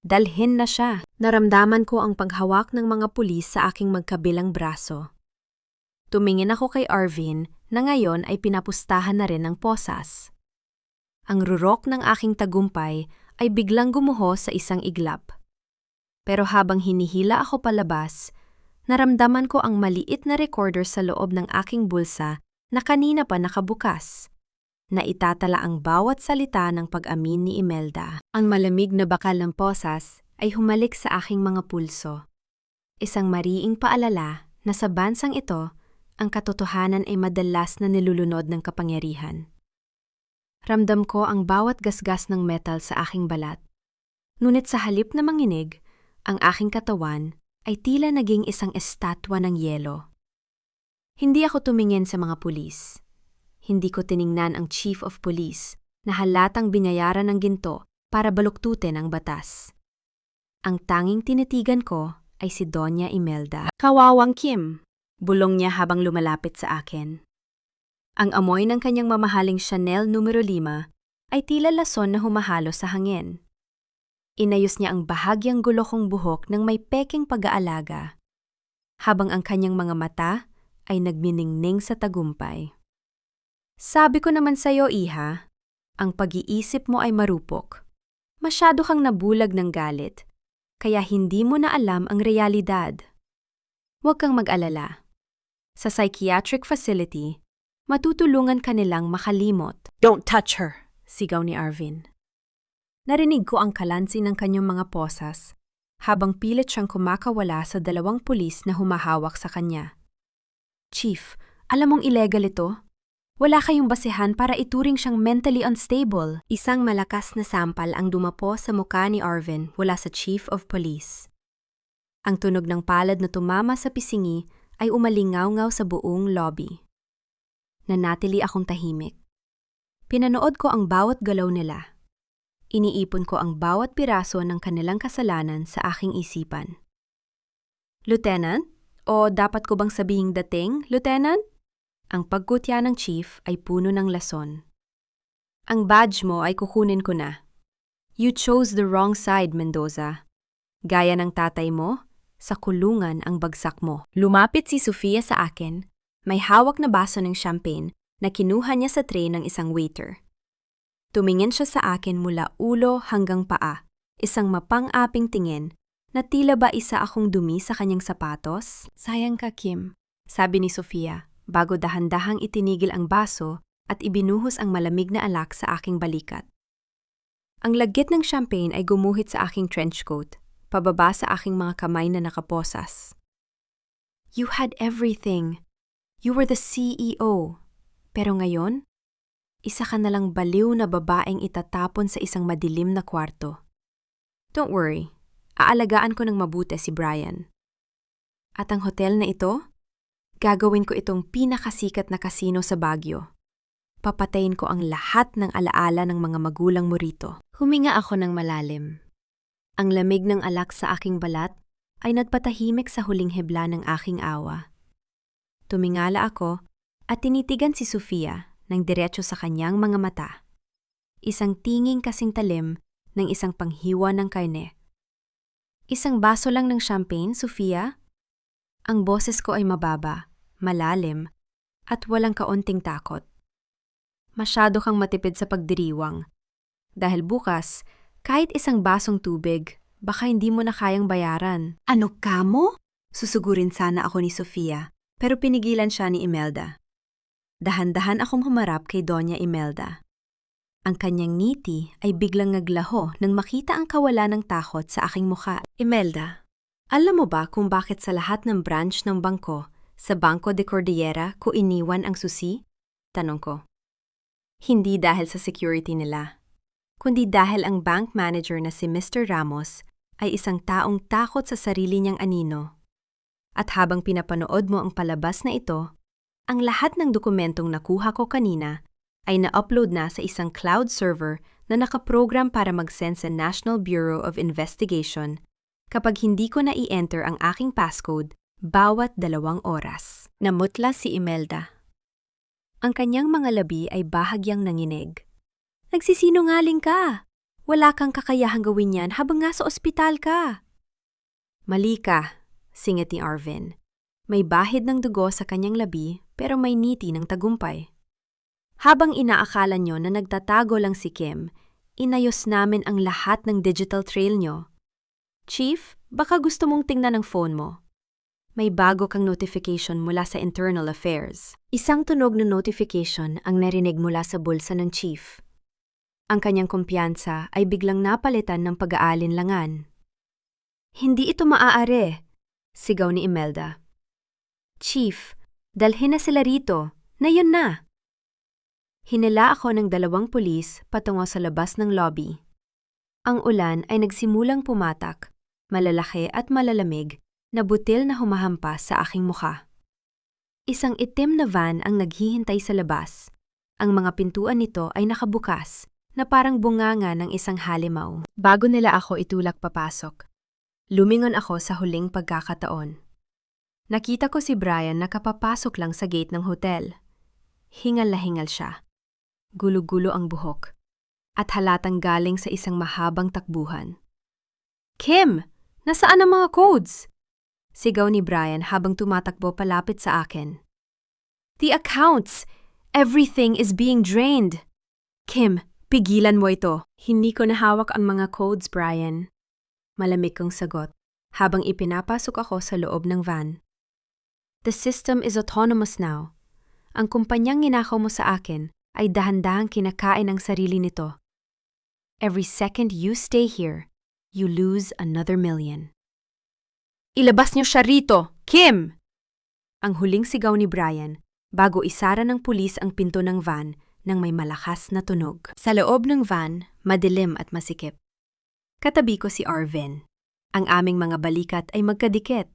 Dalhin na siya. Naramdaman ko ang paghawak ng mga pulis sa aking magkabilang braso. Tumingin ako kay Arvin na ngayon ay pinapustahan na rin ng posas. Ang rurok ng aking tagumpay ay biglang gumuho sa isang iglap. Pero habang hinihila ako palabas, naramdaman ko ang maliit na recorder sa loob ng aking bulsa na kanina pa nakabukas, na itatala ang bawat salita ng pag-amin ni Imelda. Ang malamig na bakal ng posas ay humalik sa aking mga pulso. Isang mariing paalala na sa bansang ito, ang katotohanan ay madalas na nilulunod ng kapangyarihan. Ramdam ko ang bawat gasgas ng metal sa aking balat. Ngunit sa halip na manginig, ang aking katawan ay tila naging isang estatwa ng yelo. Hindi ako tumingin sa mga pulis. Hindi ko tiningnan ang Chief of Police na halatang binayaran ng ginto para baluktutin ang batas. Ang tanging tinitigan ko ay si Doña Imelda. Kawawang Kim, bulong niya habang lumalapit sa akin. Ang amoy ng kanyang mamahaling Chanel numero 5 ay tila lason na humahalo sa hangin. Inayos niya ang bahagyang gulo kong buhok ng may peking pag-aalaga, habang ang kanyang mga mata ay nagminingning sa tagumpay. Sabi ko naman sa'yo, Iha, ang pag-iisip mo ay marupok. Masyado kang nabulag ng galit, kaya hindi mo na alam ang realidad. Huwag kang mag-alala. Sa psychiatric facility, matutulungan ka nilang makalimot. Don't touch her, sigaw ni Arvin. Narinig ko ang kalansi ng kanyang mga posas habang pilit siyang kumakawala sa 2 pulis na humahawak sa kanya. Chief, alam mong illegal ito? Wala kayong basehan para ituring siyang mentally unstable. Isang malakas na sampal ang dumapo sa mukha ni Arvin mula sa Chief of Police. Ang tunog ng palad na tumama sa pisingi ay umalingaw-ngaw sa buong lobby. Nanatili akong tahimik. Pinanood ko ang bawat galaw nila. Iniipon ko ang bawat piraso ng kanilang kasalanan sa aking isipan. Lieutenant? O dapat ko bang sabihing dating, Lieutenant? Ang pagkutya ng chief ay puno ng lason. Ang badge mo ay kukunin ko na. You chose the wrong side, Mendoza. Gaya ng tatay mo, sa kulungan ang bagsak mo. Lumapit si Sofia sa akin. May hawak na baso ng champagne na kinuha niya sa tray ng isang waiter. Tumingin siya sa akin mula ulo hanggang paa, isang mapang-aping tingin na tila ba isa akong dumi sa kanyang sapatos. Sayang ka, Kim, sabi ni Sofia, bago dahan-dahang itinigil ang baso at ibinuhos ang malamig na alak sa aking balikat. Ang lagkit ng champagne ay gumuhit sa aking trench coat, pababa sa aking mga kamay na nakaposas. You had everything. You were the CEO. Pero ngayon, isa ka nalang baliw na babaeng itatapon sa isang madilim na kwarto. Don't worry, aalagaan ko ng mabuti si Brian. At ang hotel na ito? Gagawin ko itong pinakasikat na kasino sa Baguio. Papatayin ko ang lahat ng alaala ng mga magulang mo rito. Huminga ako ng malalim. Ang lamig ng alak sa aking balat ay nagpatahimik sa huling hibla ng aking awa. Tumingala ako at tinitigan si Sofia ng diretso sa kanyang mga mata. Isang tinging kasing talim ng isang panghiwa ng karne. Isang baso lang ng champagne, Sofia? Ang boses ko ay mababa, malalim, at walang kaunting takot. Masyado kang matipid sa pagdiriwang. Dahil bukas, kahit isang basong tubig, baka hindi mo na kayang bayaran. Ano ka mo? Susugurin sana ako ni Sofia, pero pinigilan siya ni Imelda. Dahan-dahan akong humarap kay Doña Imelda. Ang kanyang ngiti ay biglang naglaho nang makita ang kawalan ng takot sa aking mukha. Imelda, alam mo ba kung bakit sa lahat ng branch ng bangko sa Banco de Cordillera ko iniwan ang susi? Tanong ko. Hindi dahil sa security nila, kundi dahil ang bank manager na si Mr. Ramos ay isang taong takot sa sarili niyang anino. At habang pinapanood mo ang palabas na ito, ang lahat ng dokumentong nakuha ko kanina ay na-upload na sa isang cloud server na nakaprogram para mag-send sa National Bureau of Investigation kapag hindi ko na i-enter ang aking passcode bawat 2 oras. Namutla si Imelda. Ang kanyang mga labi ay bahagyang nanginig. Nagsisinungaling ka! Wala kang kakayahang gawin yan habang nga sa ospital ka. Mali ka, singit ni Arvin. May bahid ng dugo sa kanyang labi pero may ngiti ng tagumpay. Habang inaakala nyo na nagtatago lang si Kim, inayos namin ang lahat ng digital trail nyo. Chief, baka gusto mong tingnan ang phone mo. May bago kang notification mula sa Internal Affairs. Isang tunog na notification ang narinig mula sa bulsa ng chief. Ang kanyang kumpiyansa ay biglang napalitan ng pag-aalinlangan. Hindi ito maaari, sigaw ni Imelda. Chief, dalhin na sila rito. Na yun na. Hinila ako ng 2 pulis patungo sa labas ng lobby. Ang ulan ay nagsimulang pumatak, malalaki at malalamig, na butil na humahampas sa aking mukha. Isang itim na van ang naghihintay sa labas. Ang mga pintuan nito ay nakabukas, na parang bunganga ng isang halimaw. Bago nila ako itulak papasok, lumingon ako sa huling pagkakataon. Nakita ko si Brian na kapapasok lang sa gate ng hotel. Hingal na hingal siya. Gulo-gulo ang buhok, at halatang galing sa isang mahabang takbuhan. Kim! Nasaan ang mga codes? Sigaw ni Brian habang tumatakbo palapit sa akin. The accounts! Everything is being drained! Kim, pigilan mo ito. Hindi ko nahawak ang mga codes, Brian. Malamig kong sagot, habang ipinapasok ako sa loob ng van. The system is autonomous now. Ang kumpanyang ninakaw mo sa akin ay dahan-dahang kinakain ang sarili nito. Every second you stay here, you lose another million. Ilabas niyo siya rito! Kim! Ang huling sigaw ni Brian bago isara ng pulis ang pinto ng van nang may malakas na tunog. Sa loob ng van, madilim at masikip. Katabi ko si Arvin. Ang aming mga balikat ay magkadikit.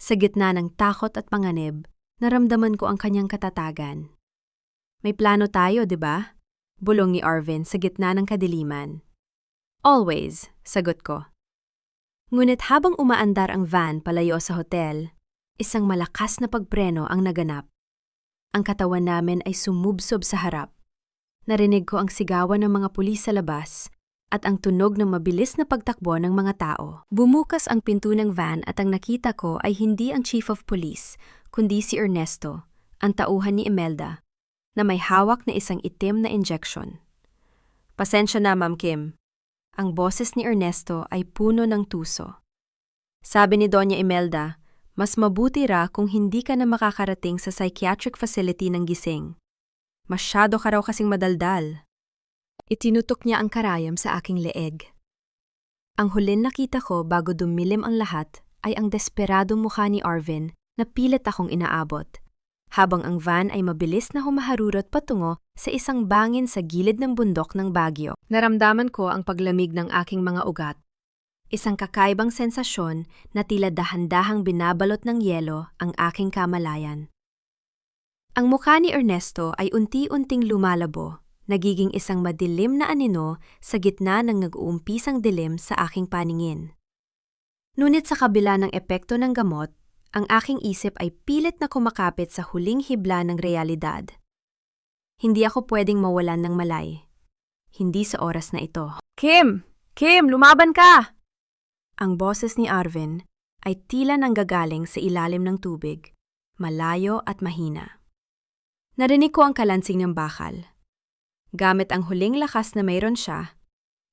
Sa gitna ng takot at panganib, naramdaman ko ang kanyang katatagan. May plano tayo, di ba? Bulong ni Arvin sa gitna ng kadiliman. Always, sagot ko. Ngunit habang umaandar ang van palayo sa hotel, isang malakas na pagpreno ang naganap. Ang katawan namin ay sumubsob sa harap. Narinig ko ang sigawan ng mga pulis sa labas at ang tunog ng mabilis na pagtakbo ng mga tao. Bumukas ang pinto ng van at ang nakita ko ay hindi ang chief of police, kundi si Ernesto, ang tauhan ni Imelda, na may hawak na isang itim na injection. Pasensya na, Ma'am Kim. Ang boses ni Ernesto ay puno ng tuso. Sabi ni Doña Imelda, mas mabuti ra kung hindi ka na makakarating sa psychiatric facility ng gising. Masyado ka raw kasing madaldal. Itinutok niya ang karayom sa aking leeg. Ang hulin nakita ko bago dumilim ang lahat ay ang desperadong mukha ni Arvin na pilit akong inaabot, habang ang van ay mabilis na humaharurot patungo sa isang bangin sa gilid ng bundok ng Baguio. Naramdaman ko ang paglamig ng aking mga ugat. Isang kakaibang sensasyon na tila dahan-dahang binabalot ng yelo ang aking kamalayan. Ang mukha ni Ernesto ay unti-unting lumalabo, nagiging isang madilim na anino sa gitna ng nag-uumpisang dilim sa aking paningin. Ngunit sa kabila ng epekto ng gamot, ang aking isip ay pilit na kumakapit sa huling hibla ng realidad. Hindi ako pwedeng mawalan ng malay. Hindi sa oras na ito. Kim! Kim! Lumaban ka! Ang boses ni Arvin ay tila nanggagaling sa ilalim ng tubig, malayo at mahina. Narinig ko ang kalansing ng bakal. Gamit ang huling lakas na mayroon siya,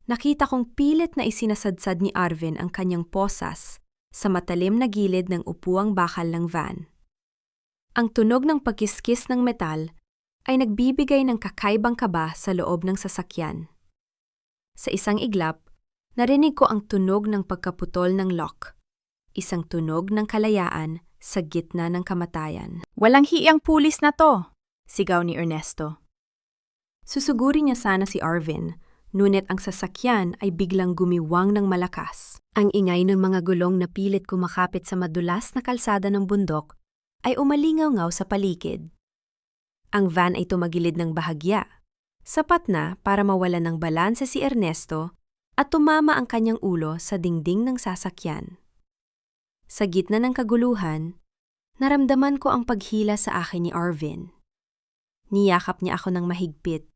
nakita kong pilit na isinasadsad ni Arvin ang kanyang posas sa matalim na gilid ng upuang bakal ng van. Ang tunog ng pagkiskis ng metal ay nagbibigay ng kakaibang kaba sa loob ng sasakyan. Sa isang iglap, narinig ko ang tunog ng pagkaputol ng lock, isang tunog ng kalayaan sa gitna ng kamatayan. Walang hiyang pulis na to, sigaw ni Ernesto. Susuguri niya sana si Arvin, ngunit ang sasakyan ay biglang gumiwang ng malakas. Ang ingay ng mga gulong na pilit kumakapit sa madulas na kalsada ng bundok ay umalingaw-ngaw sa paligid. Ang van ay tumagilid ng bahagya, sapat na para mawalan ng balanse si Ernesto at tumama ang kanyang ulo sa dingding ng sasakyan. Sa gitna ng kaguluhan, naramdaman ko ang paghila sa akin ni Arvin. Niyakap niya ako ng mahigpit,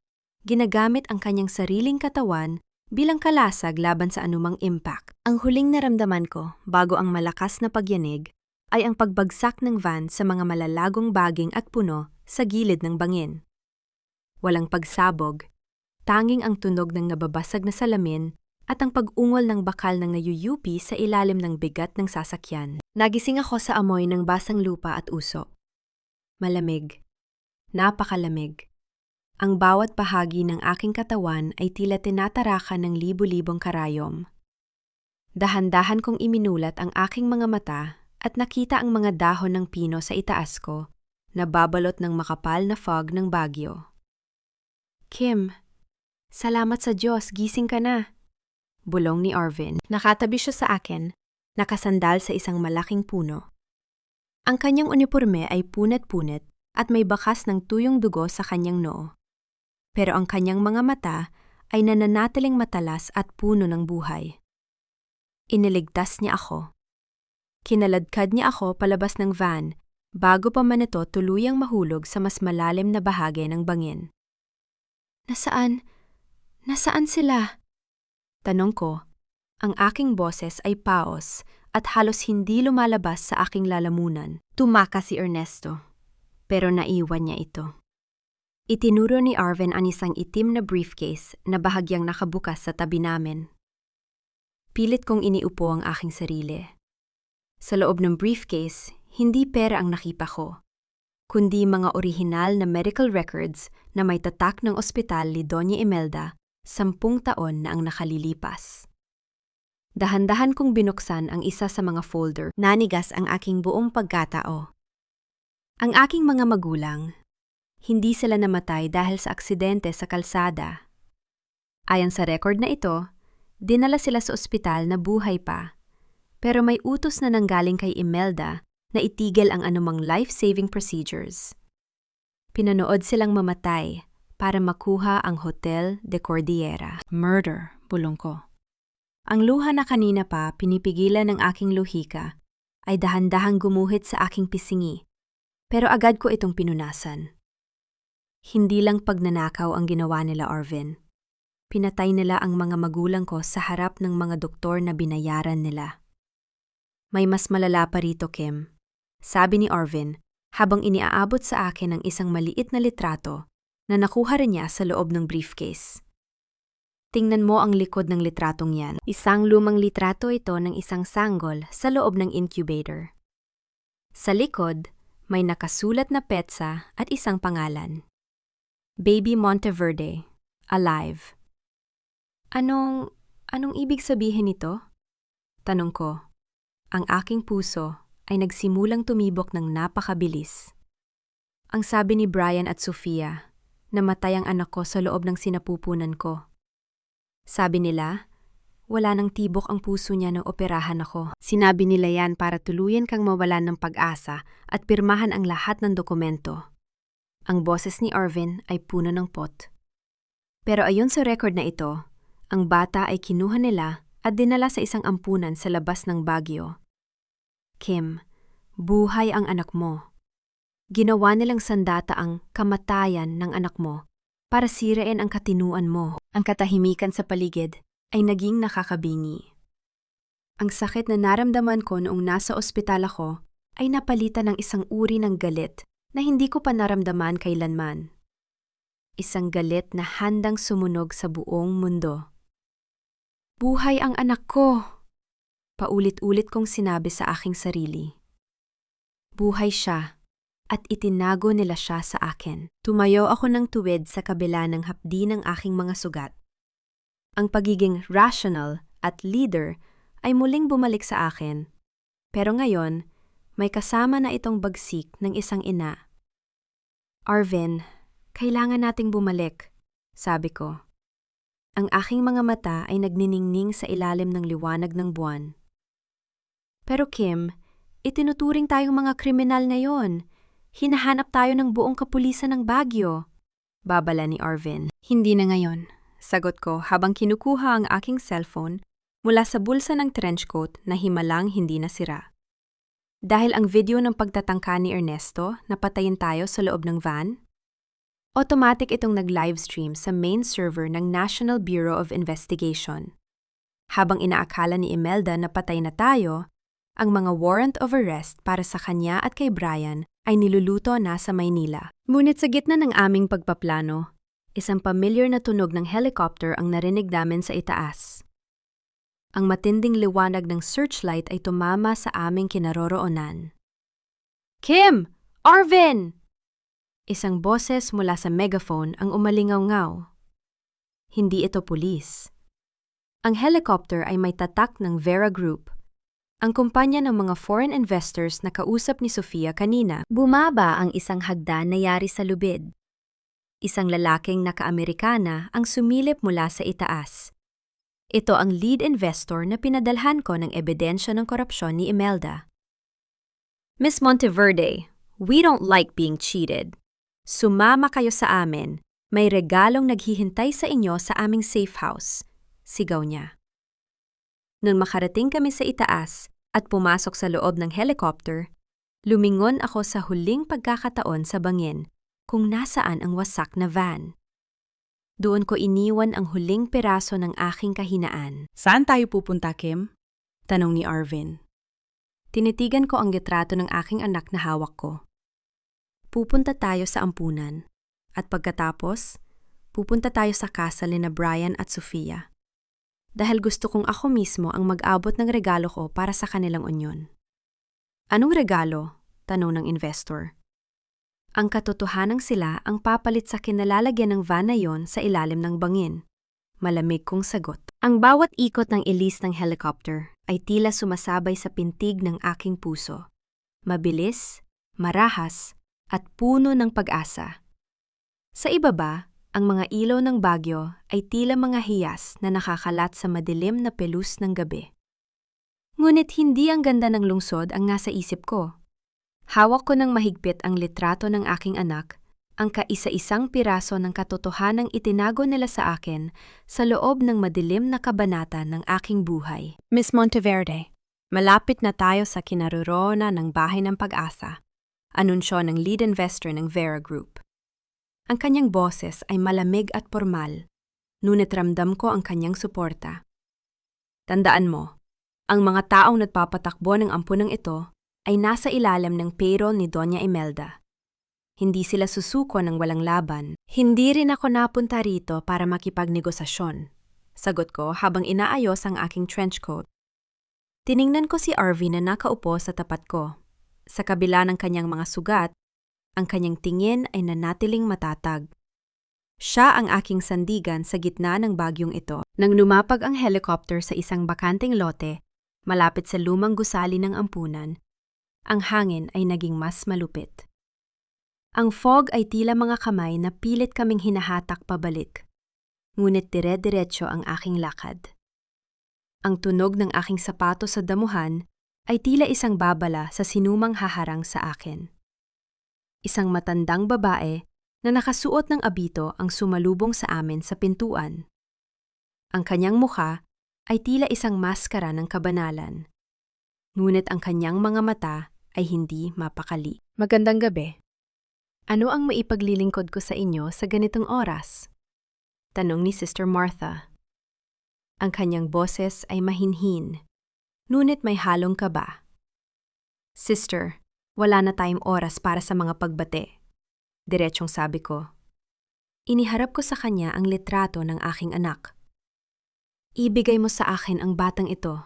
ginagamit ang kanyang sariling katawan bilang kalasag laban sa anumang impact. Ang huling naramdaman ko bago ang malakas na pagyanig ay ang pagbagsak ng van sa mga malalagong baging at puno sa gilid ng bangin. Walang pagsabog, tanging ang tunog ng nababasag na salamin at ang pag-ungol ng bakal ng nayuyupi sa ilalim ng bigat ng sasakyan. Nagising ako sa amoy ng basang lupa at usok. Malamig. Napakalamig. Ang bawat bahagi ng aking katawan ay tila tinatarakan ng libu-libong karayom. Dahan-dahan kong iminulat ang aking mga mata at nakita ang mga dahon ng pino sa itaas ko na babalot ng makapal na fog ng Baguio. Kim, salamat sa Diyos, gising ka na. Bulong ni Arvin. Nakatabi siya sa akin, nakasandal sa isang malaking puno. Ang kanyang uniporme ay punat-punat at may bakas ng tuyong dugo sa kanyang noo. Pero ang kanyang mga mata ay nananatiling matalas at puno ng buhay. Iniligtas niya ako. Kinaladkad niya ako palabas ng van bago pa man ito tuluyang mahulog sa mas malalim na bahagi ng bangin. Nasaan? Nasaan sila? Tanong ko. Ang aking boses ay paos at halos hindi lumalabas sa aking lalamunan. Tumakas si Ernesto, pero naiwan niya ito. Itinuro ni Arvin ang isang itim na briefcase na bahagyang nakabukas sa tabi namin. Pilit kong iniupo ang aking sarili. Sa loob ng briefcase, hindi pera ang nakipa ko, kundi mga orihinal na medical records na may tatak ng ospital ni Doña Imelda 10 taon na ang nakalilipas. Dahan-dahan kong binuksan ang isa sa mga folder. Nanigas ang aking buong pagkatao. Ang aking mga magulang, hindi sila namatay dahil sa aksidente sa kalsada. Ayon sa record na ito, dinala sila sa ospital na buhay pa. Pero may utos na nanggaling kay Imelda na itigil ang anumang life-saving procedures. Pinanood silang mamatay para makuha ang Hotel de Cordillera. Murder, bulong ko. Ang luha na kanina pa pinipigilan ng aking luhika ay dahan-dahang gumuhit sa aking pisingi, pero agad ko itong pinunasan. Hindi lang pagnanakaw ang ginawa nila, Arvin. Pinatay nila ang mga magulang ko sa harap ng mga doktor na binayaran nila. May mas malala pa rito, Kim. Sabi ni Arvin habang iniaabot sa akin ang isang maliit na litrato na nakuha rin niya sa loob ng briefcase. Tingnan mo ang likod ng litratong yan. Isang lumang litrato ito ng isang sanggol sa loob ng incubator. Sa likod, may nakasulat na petsa at isang pangalan. Baby Monteverde, alive. Anong ibig sabihin nito? Tanong ko. Ang aking puso ay nagsimulang tumibok ng napakabilis. Ang sabi ni Brian at Sofia, namatay ang anak ko sa loob ng sinapupunan ko. Sabi nila, wala nang tibok ang puso niya nang operahan ako. Sinabi nila yan para tuluyan kang mawalan ng pag-asa at pirmahan ang lahat ng dokumento. Ang boses ni Arvin ay puno ng pot. Pero ayon sa record na ito, ang bata ay kinuha nila at dinala sa isang ampunan sa labas ng Baguio. Kim, buhay ang anak mo. Ginawa nilang sandata ang kamatayan ng anak mo para sirain ang katinuan mo. Ang katahimikan sa paligid ay naging nakakabingi. Ang sakit na naramdaman ko noong nasa ospital ako ay napalitan ng isang uri ng galit na hindi ko pa naramdaman kailanman. Isang galit na handang sumunog sa buong mundo. Buhay ang anak ko! Paulit-ulit kong sinabi sa aking sarili. Buhay siya. At itinago nila siya sa akin. Tumayo ako ng tuwid sa kabila ng hapdi ng aking mga sugat. Ang pagiging rational at leader ay muling bumalik sa akin. Pero ngayon, may kasama na itong bagsik ng isang ina. Arvin, kailangan nating bumalik, sabi ko. Ang aking mga mata ay nagniningning sa ilalim ng liwanag ng buwan. Pero Kim, itinuturing tayong mga kriminal ngayon. Hinahanap tayo ng buong kapulisan ng Baguio. Babala ni Arvin. Hindi na ngayon, sagot ko habang kinukuha ang aking cellphone mula sa bulsa ng trenchcoat na himalang hindi nasira. Dahil ang video ng pagtatangka ni Ernesto na patayin tayo sa loob ng van, automatic itong nag-livestream sa main server ng National Bureau of Investigation. Habang inaakala ni Imelda na patay na tayo, ang mga warrant of arrest para sa kanya at kay Brian ay niluluto na sa Maynila. Ngunit sa gitna ng aming pagpaplano, isang familiar na tunog ng helicopter ang narinig namin sa itaas. Ang matinding liwanag ng searchlight ay tumama sa aming kinaroroonan. Kim! Arvin! Isang boses mula sa megaphone ang umalingaw-ngaw. Hindi ito pulis. Ang helicopter ay may tatak ng Vera Group, ang kumpanya ng mga foreign investors na kausap ni Sofia kanina. Bumaba ang isang hagdan na yari sa lubid. Isang lalaking naka-Amerikana ang sumilip mula sa itaas. Ito ang lead investor na pinadalhan ko ng ebidensya ng korupsyon ni Imelda. Miss Monteverde, we don't like being cheated. Sumama kayo sa amin. May regalong naghihintay sa inyo sa aming safe house. Sigaw niya. Nung makarating kami sa itaas at pumasok sa loob ng helicopter, lumingon ako sa huling pagkakataon sa bangin kung nasaan ang wasak na van. Doon ko iniwan ang huling piraso ng aking kahinaan. Saan tayo pupunta, Kim? Tanong ni Arvin. Tinitigan ko ang litrato ng aking anak na hawak ko. Pupunta tayo sa ampunan. At pagkatapos, pupunta tayo sa kasal ni Brian at Sofia. Dahil gusto kong ako mismo ang mag-abot ng regalo ko para sa kanilang unyon. Anong regalo? Tanong ng investor. Ang katotohanang sila ang papalit sa kinalalagyan ng van na yon sa ilalim ng bangin. Malamig kong sagot. Ang bawat ikot ng ilis ng helicopter ay tila sumasabay sa pintig ng aking puso. Mabilis, marahas, at puno ng pag-asa. Sa ibaba, ang mga ilaw ng Baguio ay tila mga hiyas na nakakalat sa madilim na pelus ng gabi. Ngunit hindi ang ganda ng lungsod ang nasa isip ko. Hawak ko ng mahigpit ang litrato ng aking anak, ang kaisa-isang piraso ng katotohanang itinago nila sa akin sa loob ng madilim na kabanata ng aking buhay. Miss Monteverde, malapit na tayo sa kinaroroonan ng Bahay ng Pag-asa, anunsyo ng lead investor ng Vera Group. Ang kanyang boses ay malamig at formal, ngunit ramdam ko ang kanyang suporta. Tandaan mo, ang mga taong nagpapatakbo ng ampunang ito ay nasa ilalim ng payroll ni Doña Imelda. Hindi sila susuko ng walang laban. Hindi rin ako napunta rito para makipagnegosasyon. Sagot ko habang inaayos ang aking trench coat. Tiningnan ko si Arvin na nakaupo sa tapat ko. Sa kabila ng kanyang mga sugat, ang kanyang tingin ay nanatiling matatag. Siya ang aking sandigan sa gitna ng bagyong ito. Nang lumapag ang helicopter sa isang bakanteng lote, malapit sa lumang gusali ng ampunan, ang hangin ay naging mas malupit. Ang fog ay tila mga kamay na pilit kaming hinahatak pabalik, ngunit dire-diretso ang aking lakad. Ang tunog ng aking sapato sa damuhan ay tila isang babala sa sinumang haharang sa akin. Isang matandang babae na nakasuot ng abito ang sumalubong sa amin sa pintuan. Ang kanyang mukha ay tila isang maskara ng kabanalan, ngunit ang kanyang mga mata ay hindi mapakali. Magandang gabi. Ano ang maipaglilingkod ko sa inyo sa ganitong oras? Tanong ni Sister Martha. Ang kanyang boses ay mahinhin, ngunit may halong kaba. Sister, wala na tayong oras para sa mga pagbate. Diretsong sabi ko. Iniharap ko sa kanya ang litrato ng aking anak. Ibigay mo sa akin ang batang ito.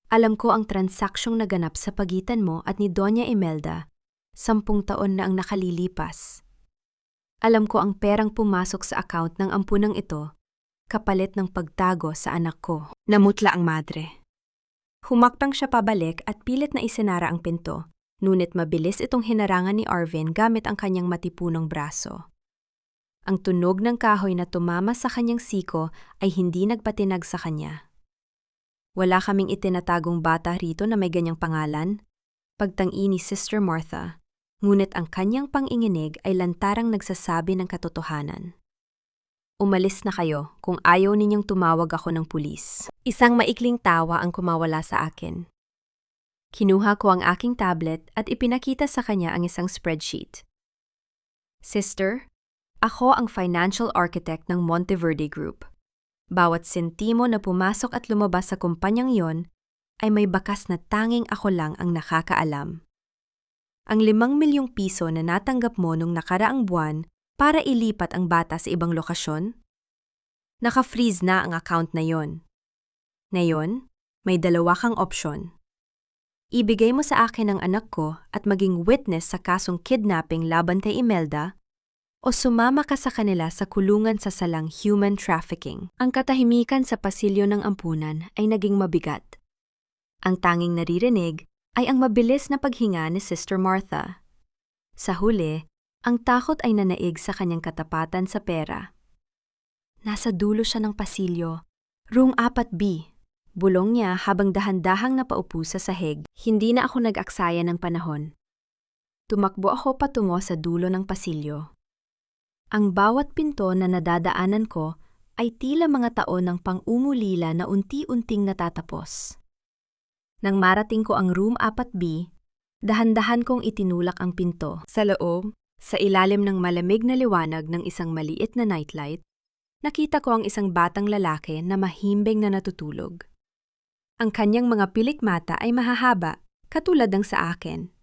Alam ko ang transaksyong naganap sa pagitan mo at ni Doña Imelda. 10 taon na ang nakalilipas. Alam ko ang perang pumasok sa account ng ampunang ito, kapalit ng pagtago sa anak ko. Namutla ang madre. Humakbang siya pabalik at pilit na isinara ang pinto, ngunit mabilis itong hinarangan ni Arvin gamit ang kanyang matipunong braso. Ang tunog ng kahoy na tumama sa kanyang siko ay hindi nagpatinag sa kanya. Wala kaming itinatagong bata rito na may ganyang pangalan, pagtangi ni Sister Martha. Ngunit ang kanyang panginginig ay lantarang nagsasabi ng katotohanan. Umalis na kayo kung ayaw ninyong tumawag ako ng pulis. Isang maikling tawa ang kumawala sa akin. Kinuha ko ang aking tablet at ipinakita sa kanya ang isang spreadsheet. Sister, ako ang financial architect ng Monteverde Group. Bawat sentimo na pumasok at lumabas sa kumpanyang yon ay may bakas na tanging ako lang ang nakakaalam. Ang 5 milyong piso na natanggap mo nung nakaraang buwan para ilipat ang bata sa ibang lokasyon? Naka-freeze na ang account na yon. Ngayon, may 2 kang opsyon. Ibigay mo sa akin ang anak ko at maging witness sa kasong kidnapping laban kay Imelda, o sumama ka sa kanila sa kulungan sa salang human trafficking. Ang katahimikan sa pasilyo ng ampunan ay naging mabigat. Ang tanging naririnig ay ang mabilis na paghinga ni Sister Martha. Sa huli, ang takot ay nanaig sa kanyang katapatan sa pera. Nasa dulo siya ng pasilyo, room 4B. Bulong niya habang dahan-dahang napaupo sa sahig. Hindi na ako nag-aksaya ng panahon. Tumakbo ako patungo sa dulo ng pasilyo. Ang bawat pinto na nadadaanan ko ay tila mga taon ng pang-umulila na unti-unting natatapos. Nang marating ko ang room 4B, dahan-dahan kong itinulak ang pinto. Sa loob, sa ilalim ng malamig na liwanag ng isang maliit na nightlight, nakita ko ang isang batang lalaki na mahimbing na natutulog. Ang kanyang mga pilik mata ay mahahaba, katulad ng sa akin.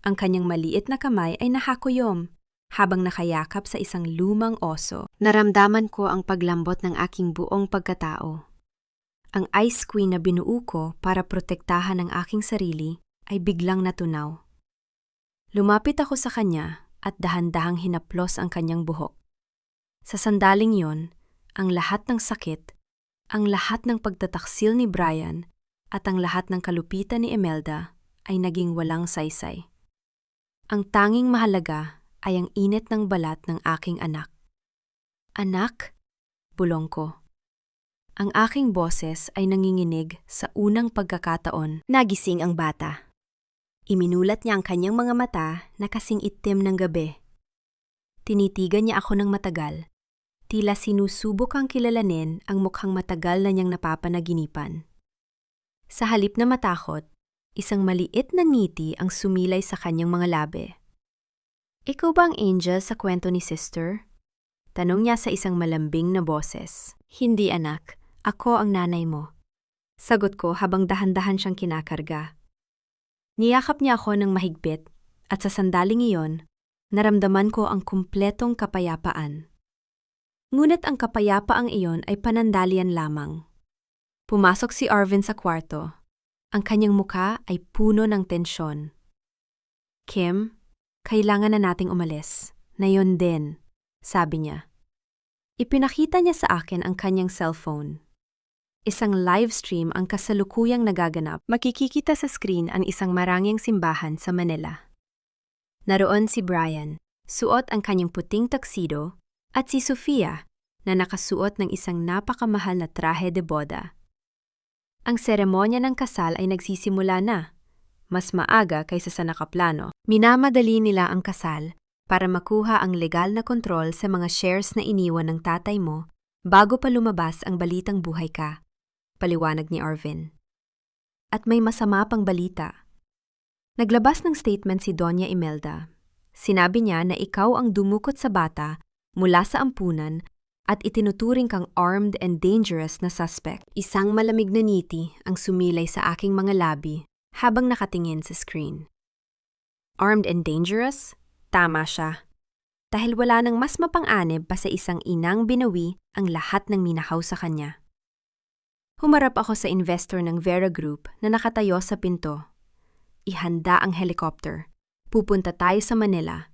Ang kanyang maliit na kamay ay nakakuyom, habang nakayakap sa isang lumang oso. Naramdaman ko ang paglambot ng aking buong pagkatao. Ang ice queen na binuo ko para protektahan ang aking sarili ay biglang natunaw. Lumapit ako sa kanya at dahan-dahang hinaplos ang kanyang buhok. Sa sandaling yon, ang lahat ng sakit, Ang lahat ng pagtataksil ni Brian at ang lahat ng kalupitan ni Imelda ay naging walang saysay. Ang tanging mahalaga ay ang init ng balat ng aking anak. Anak? Bulong ko. Ang aking boses ay nanginginig sa unang pagkakataon. Nagising ang bata. Iminulat niya ang kanyang mga mata na kasing itim ng gabi. Tinitigan niya ako ng matagal. Tila sinusubok ang kilalanin ang mukhang matagal na niyang napapanaginipan. Sa halip na matakot, isang maliit na ngiti ang sumilay sa kanyang mga labi. Ikaw ba ang angel sa kwento ni sister? Tanong niya sa isang malambing na boses. Hindi anak, ako ang nanay mo. Sagot ko habang dahan-dahan siyang kinakarga. Niyakap niya ako ng mahigpit at sa sandaling iyon, naramdaman ko ang kumpletong kapayapaan. Ngunit ang kapayapaang iyon ay panandalian lamang. Pumasok si Arvin sa kwarto. Ang kanyang muka ay puno ng tensyon. Kim, kailangan na nating umalis. Na yon din, sabi niya. Ipinakita niya sa akin ang kanyang cellphone. Isang live stream ang kasalukuyang nagaganap. Makikikita sa screen ang isang maranging simbahan sa Manila. Naroon si Brian, suot ang kanyang puting tuxedo, at si Sofia, na nakasuot ng isang napakamahal na trahe de boda. Ang seremonya ng kasal ay nagsisimula na, mas maaga kaysa sa nakaplano. Minamadali nila ang kasal para makuha ang legal na kontrol sa mga shares na iniwan ng tatay mo bago pa lumabas ang balitang buhay ka, paliwanag ni Arvin. At may masama pang balita. Naglabas ng statement si Doña Imelda. Sinabi niya na ikaw ang dumukot sa bata mula sa ampunan at itinuturing kang armed and dangerous na suspect. Isang malamig na ngiti ang sumilay sa aking mga labi habang nakatingin sa screen. Armed and dangerous? Tama siya. Dahil wala nang mas mapang-anib pa sa isang inang binawi ang lahat ng minahaw sa kanya. Humarap ako sa investor ng Vera Group na nakatayo sa pinto. Ihanda ang helicopter. Pupunta tayo sa Manila.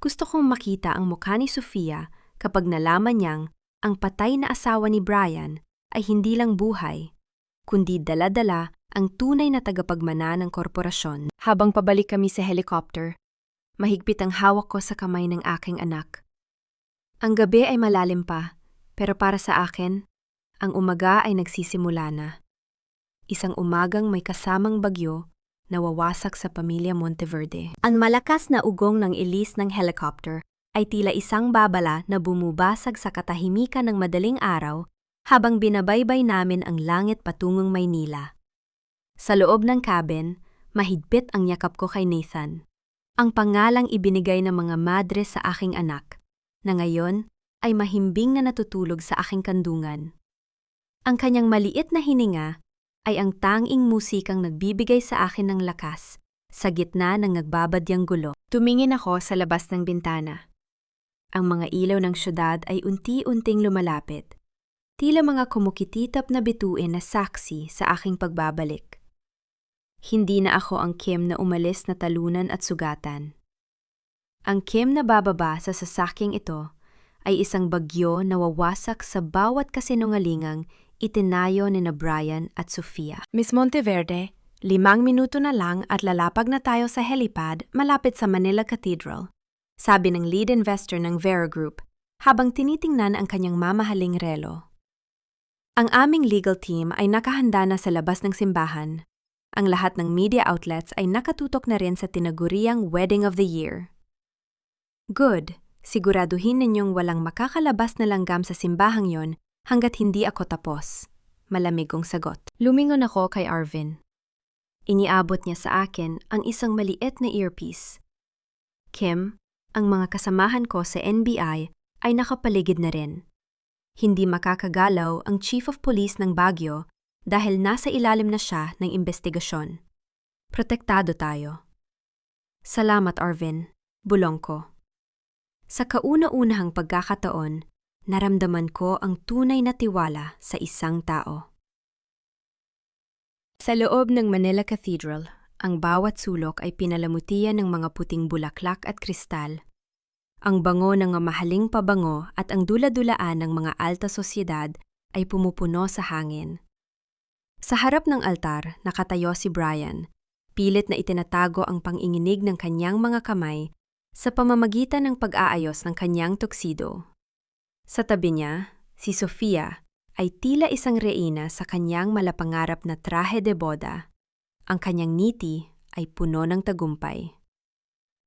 Gusto kong makita ang mukha ni Sofia kapag nalaman niyang ang patay na asawa ni Brian ay hindi lang buhay, kundi dala-dala ang tunay na tagapagmana ng korporasyon. Habang pabalik kami sa helicopter, mahigpit ang hawak ko sa kamay ng aking anak. Ang gabi ay malalim pa, pero para sa akin, ang umaga ay nagsisimula na. Isang umagang may kasamang bagyo na wawasak sa pamilya Monteverde. Ang malakas na ugong ng ilis ng helicopter ay tila isang babala na bumubasag sa katahimikan ng madaling araw habang binabaybay namin ang langit patungong Maynila. Sa loob ng cabin, mahigpit ang yakap ko kay Nathan. Ang pangalang ibinigay ng mga madre sa aking anak, na ngayon ay mahimbing na natutulog sa aking kandungan. Ang kanyang maliit na hininga ay ang tanging musikang nagbibigay sa akin ng lakas sa gitna ng nagbabadyang gulo. Tumingin ako sa labas ng bintana. Ang mga ilaw ng syudad ay unti-unting lumalapit, tila mga kumukititap na bituin na saksi sa aking pagbabalik. Hindi na ako ang Kim na umalis na talunan at sugatan. Ang Kim na bababa sa sasakyang ito ay isang bagyo na wawasak sa bawat kasinungalingang itinayo ni na Brian at Sofia. Miss Monteverde, 5 minuto na lang at lalapag na tayo sa helipad malapit sa Manila Cathedral, sabi ng lead investor ng Vera Group habang tinitingnan ang kanyang mamahaling relo. Ang aming legal team ay nakahanda na sa labas ng simbahan. Ang lahat ng media outlets ay nakatutok na rin sa tinaguriang Wedding of the Year. Good, siguraduhin ninyong walang makakalabas na langgam sa simbahang yon hanggat hindi ako tapos, malamig kong sagot. Lumingon ako kay Arvin. Iniabot niya sa akin ang isang maliit na earpiece. Kim, ang mga kasamahan ko sa NBI ay nakapaligid na rin. Hindi makakagalaw ang Chief of Police ng Baguio dahil nasa ilalim na siya ng investigasyon. Protektado tayo. Salamat, Arvin, bulong ko. Sa kauna-unahang pagkakataon, naramdaman ko ang tunay na tiwala sa isang tao. Sa loob ng Manila Cathedral, ang bawat sulok ay pinalamutian ng mga puting bulaklak at kristal. Ang bango ng mamahaling pabango at ang dula-dulaan ng mga alta sosyedad ay pumupuno sa hangin. Sa harap ng altar, nakatayo si Brian, pilit na itinatago ang panginginig ng kanyang mga kamay sa pamamagitan ng pag-aayos ng kanyang tuxedo. Sa tabi niya, si Sofia ay tila isang reyna sa kanyang malapangarap na trahe de boda. Ang kanyang ngiti ay puno ng tagumpay.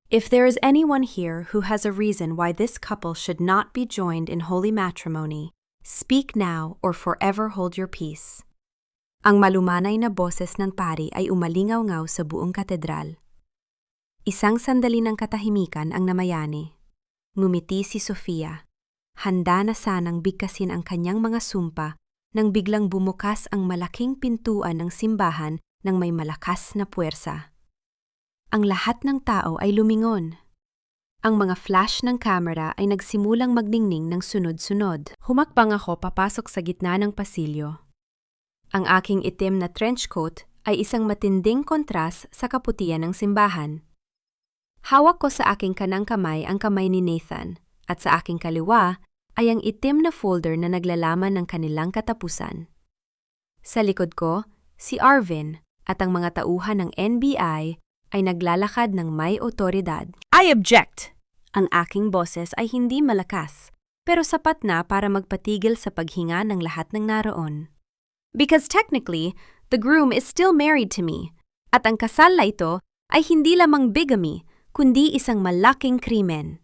If there is anyone here who has a reason why this couple should not be joined in holy matrimony, speak now or forever hold your peace. Ang malumanay na boses ng pari ay umalingaw-ngaw sa buong katedral. Isang sandali ng katahimikan ang namayani. Ngumiti si Sofia. Handa na sanang bigkasin ang kanyang mga sumpa nang biglang bumukas ang malaking pintuan ng simbahan ng may malakas na puwersa. Ang lahat ng tao ay lumingon. Ang mga flash ng kamera ay nagsimulang magningning ng sunod-sunod. Humakbang ako papasok sa gitna ng pasilyo. Ang aking itim na trench coat ay isang matinding kontras sa kaputian ng simbahan. Hawak ko sa aking kanang kamay ang kamay ni Nathan at sa aking kaliwa ay ang itim na folder na naglalaman ng kanilang katapusan. Sa likod ko, si Arvin at ang mga tauhan ng NBI ay naglalakad ng may otoridad. I object! Ang aking boses ay hindi malakas, pero sapat na para magpatigil sa paghinga ng lahat ng naroon. Because technically, the groom is still married to me, at ang kasal na ito ay hindi lamang bigamy, kundi isang malaking krimen.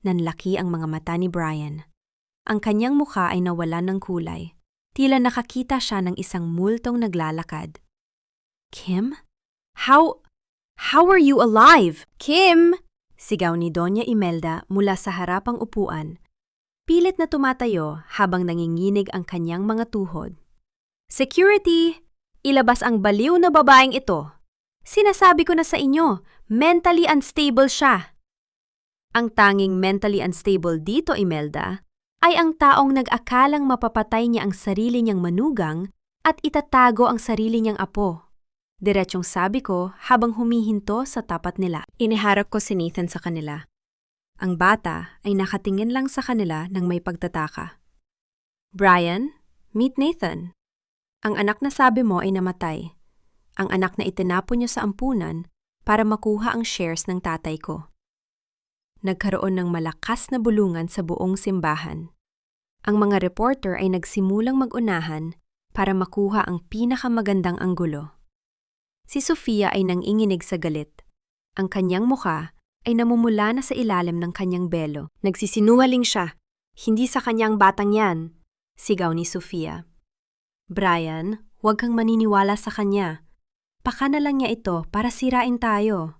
Nanlaki ang mga mata ni Brian. Ang kanyang mukha ay nawalan ng kulay. Tila nakakita siya ng isang multong naglalakad. Kim? How are you alive? Kim! Sigaw ni Doña Imelda mula sa harapang upuan. Pilit na tumatayo habang nanginginig ang kanyang mga tuhod. Security! Ilabas ang baliw na babaeng ito. Sinasabi ko na sa inyo, mentally unstable siya. Ang tanging mentally unstable dito, Imelda, ay ang taong nag-akalang mapapatay niya ang sarili niyang manugang at itatago ang sarili niyang apo. Diretsyong sabi ko habang humihinto sa tapat nila. Iniharap ko si Nathan sa kanila. Ang bata ay nakatingin lang sa kanila ng may pagtataka. Brian, meet Nathan. Ang anak na sabi mo ay namatay. Ang anak na itinapon niyo sa ampunan para makuha ang shares ng tatay ko. Nagkaroon ng malakas na bulungan sa buong simbahan. Ang mga reporter ay nagsimulang mag-unahan para makuha ang pinakamagandang anggulo. Si Sofia ay nanginginig sa galit. Ang kanyang mukha ay namumula na sa ilalim ng kanyang belo. Nagsisinungaling siya. Hindi sa kanyang batang yan, sigaw ni Sofia. Brian, huwag kang maniniwala sa kanya. Baka na lang niya ito para sirain tayo.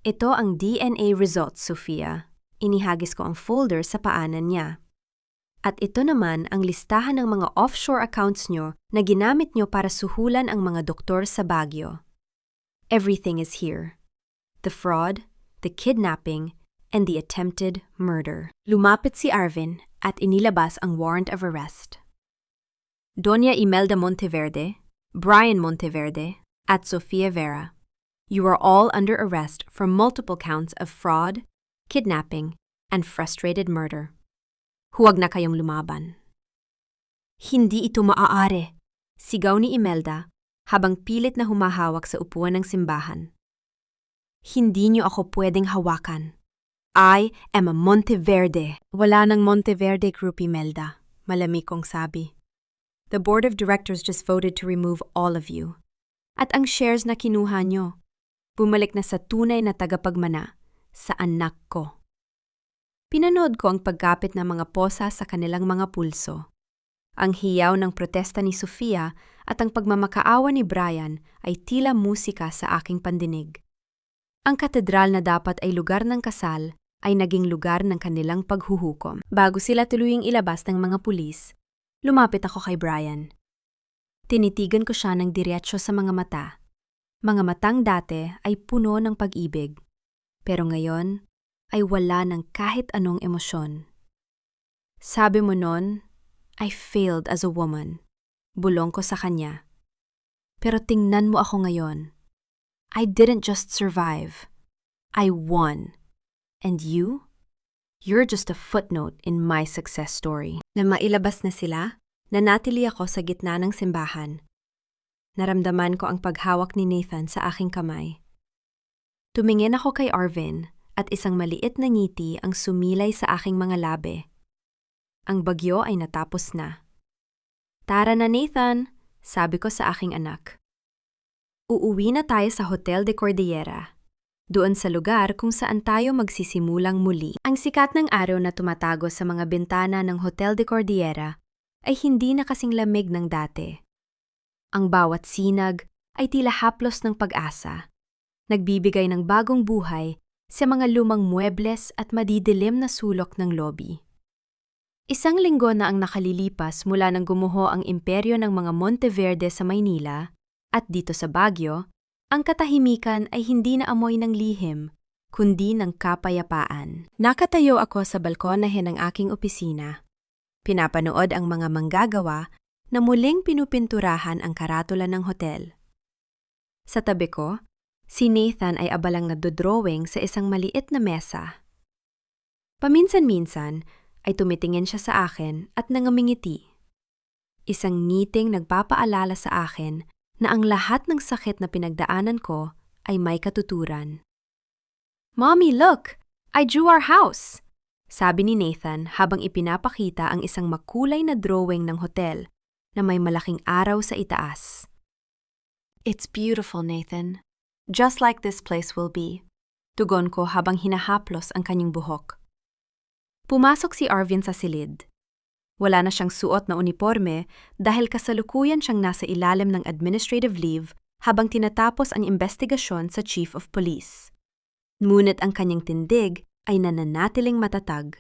Ito ang DNA results, Sofia. Inihagis ko ang folder sa paanan niya. At ito naman ang listahan ng mga offshore accounts nyo na ginamit nyo para suhulan ang mga doktor sa Baguio. Everything is here. The fraud, the kidnapping, and the attempted murder. Lumapit si Arvin at inilabas ang warrant of arrest. Doña Imelda Monteverde, Brian Monteverde, at Sofia Vera, you are all under arrest for multiple counts of fraud, kidnapping, and frustrated murder. Huwag na kayong lumaban. Hindi ito maaari, sigaw ni Imelda habang pilit na humahawak sa upuan ng simbahan. Hindi niyo ako pwedeng hawakan. I am a Monteverde. Wala ng Monteverde Group, Imelda, malamig kong sabi. The board of directors just voted to remove all of you. At ang shares na kinuha nyo, bumalik na sa tunay na tagapagmana, sa anak ko. Pinanood ko ang pagkapit ng mga posa sa kanilang mga pulso. Ang hiyaw ng protesta ni Sofia at ang pagmamakaawa ni Brian ay tila musika sa aking pandinig. Ang katedral na dapat ay lugar ng kasal ay naging lugar ng kanilang paghuhukom. Bago sila tuluyang ilabas ng mga pulis, lumapit ako kay Brian. Tinitigan ko siya ng diretsyo sa mga mata. Mga matang dati ay puno ng pag-ibig, pero ngayon ay wala ng kahit anong emosyon. Sabi mo nun, I failed as a woman. Bulong ko sa kanya. Pero tingnan mo ako ngayon. I didn't just survive. I won. And you? You're just a footnote in my success story. Na mailabas na sila, Nanatili ako sa gitna ng simbahan. Naramdaman ko ang paghawak ni Nathan sa aking kamay. Tumingin ako kay Arvin at isang maliit na ngiti ang sumilay sa aking mga labi. Ang bagyo ay natapos na. "Tara na, Nathan," sabi ko sa aking anak. Uuwi na tayo sa Hotel de Cordillera, doon sa lugar kung saan tayo magsisimulang muli. Ang sikat ng araw na tumatago sa mga bintana ng Hotel de Cordillera ay hindi na kasing lamig ng dati. Ang bawat sinag ay tila haplos ng pag-asa, nagbibigay ng bagong buhay sa mga lumang muebles at madidilim na sulok ng lobby. Isang linggo na ang nakalilipas mula nang gumuho ang imperyo ng mga Monteverde sa Maynila, at dito sa Baguio, ang katahimikan ay hindi na amoy ng lihim, kundi ng kapayapaan. Nakatayo ako sa balkonahe ng aking opisina. Pinapanood ang mga manggagawa na muling pinupinturahan ang karatula ng hotel. Sa tabi ko, si Nathan ay abalang nagdodrawing sa isang maliit na mesa. Paminsan-minsan ay tumitingin siya sa akin at nangangiti. Isang ngiting nagpapaalala sa akin na ang lahat ng sakit na pinagdaanan ko ay may katuturan. "Mommy, look! I drew our house!" sabi ni Nathan habang ipinapakita ang isang makulay na drawing ng hotel na may malaking araw sa itaas. "It's beautiful, Nathan. Just like this place will be," tugon ko habang hinahaplos ang kanyang buhok. Pumasok si Arvin sa silid. Wala na siyang suot na uniforme dahil kasalukuyan siyang nasa ilalim ng administrative leave habang tinatapos ang investigasyon sa Chief of Police. Ngunit ang kanyang tindig ay nananatiling matatag.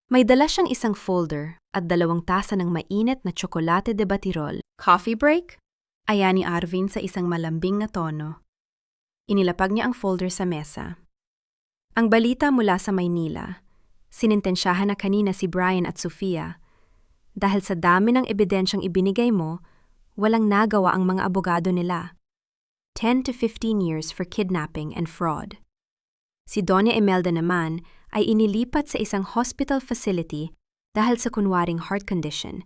May dala siyang isang folder at 2 tasa ng mainit na tsokolate de batirol. "Coffee break?" aya ni Arvin sa isang malambing na tono. Inilapag niya ang folder sa mesa. "Ang balita mula sa Maynila. Sinintensyahan na kanina si Brian at Sofia. Dahil sa dami ng ebidensyang ibinigay mo, walang nagawa ang mga abogado nila. 10 to 15 years for kidnapping and fraud. Si Doña Imelda naman ay inilipat sa isang hospital facility dahil sa kunwaring heart condition.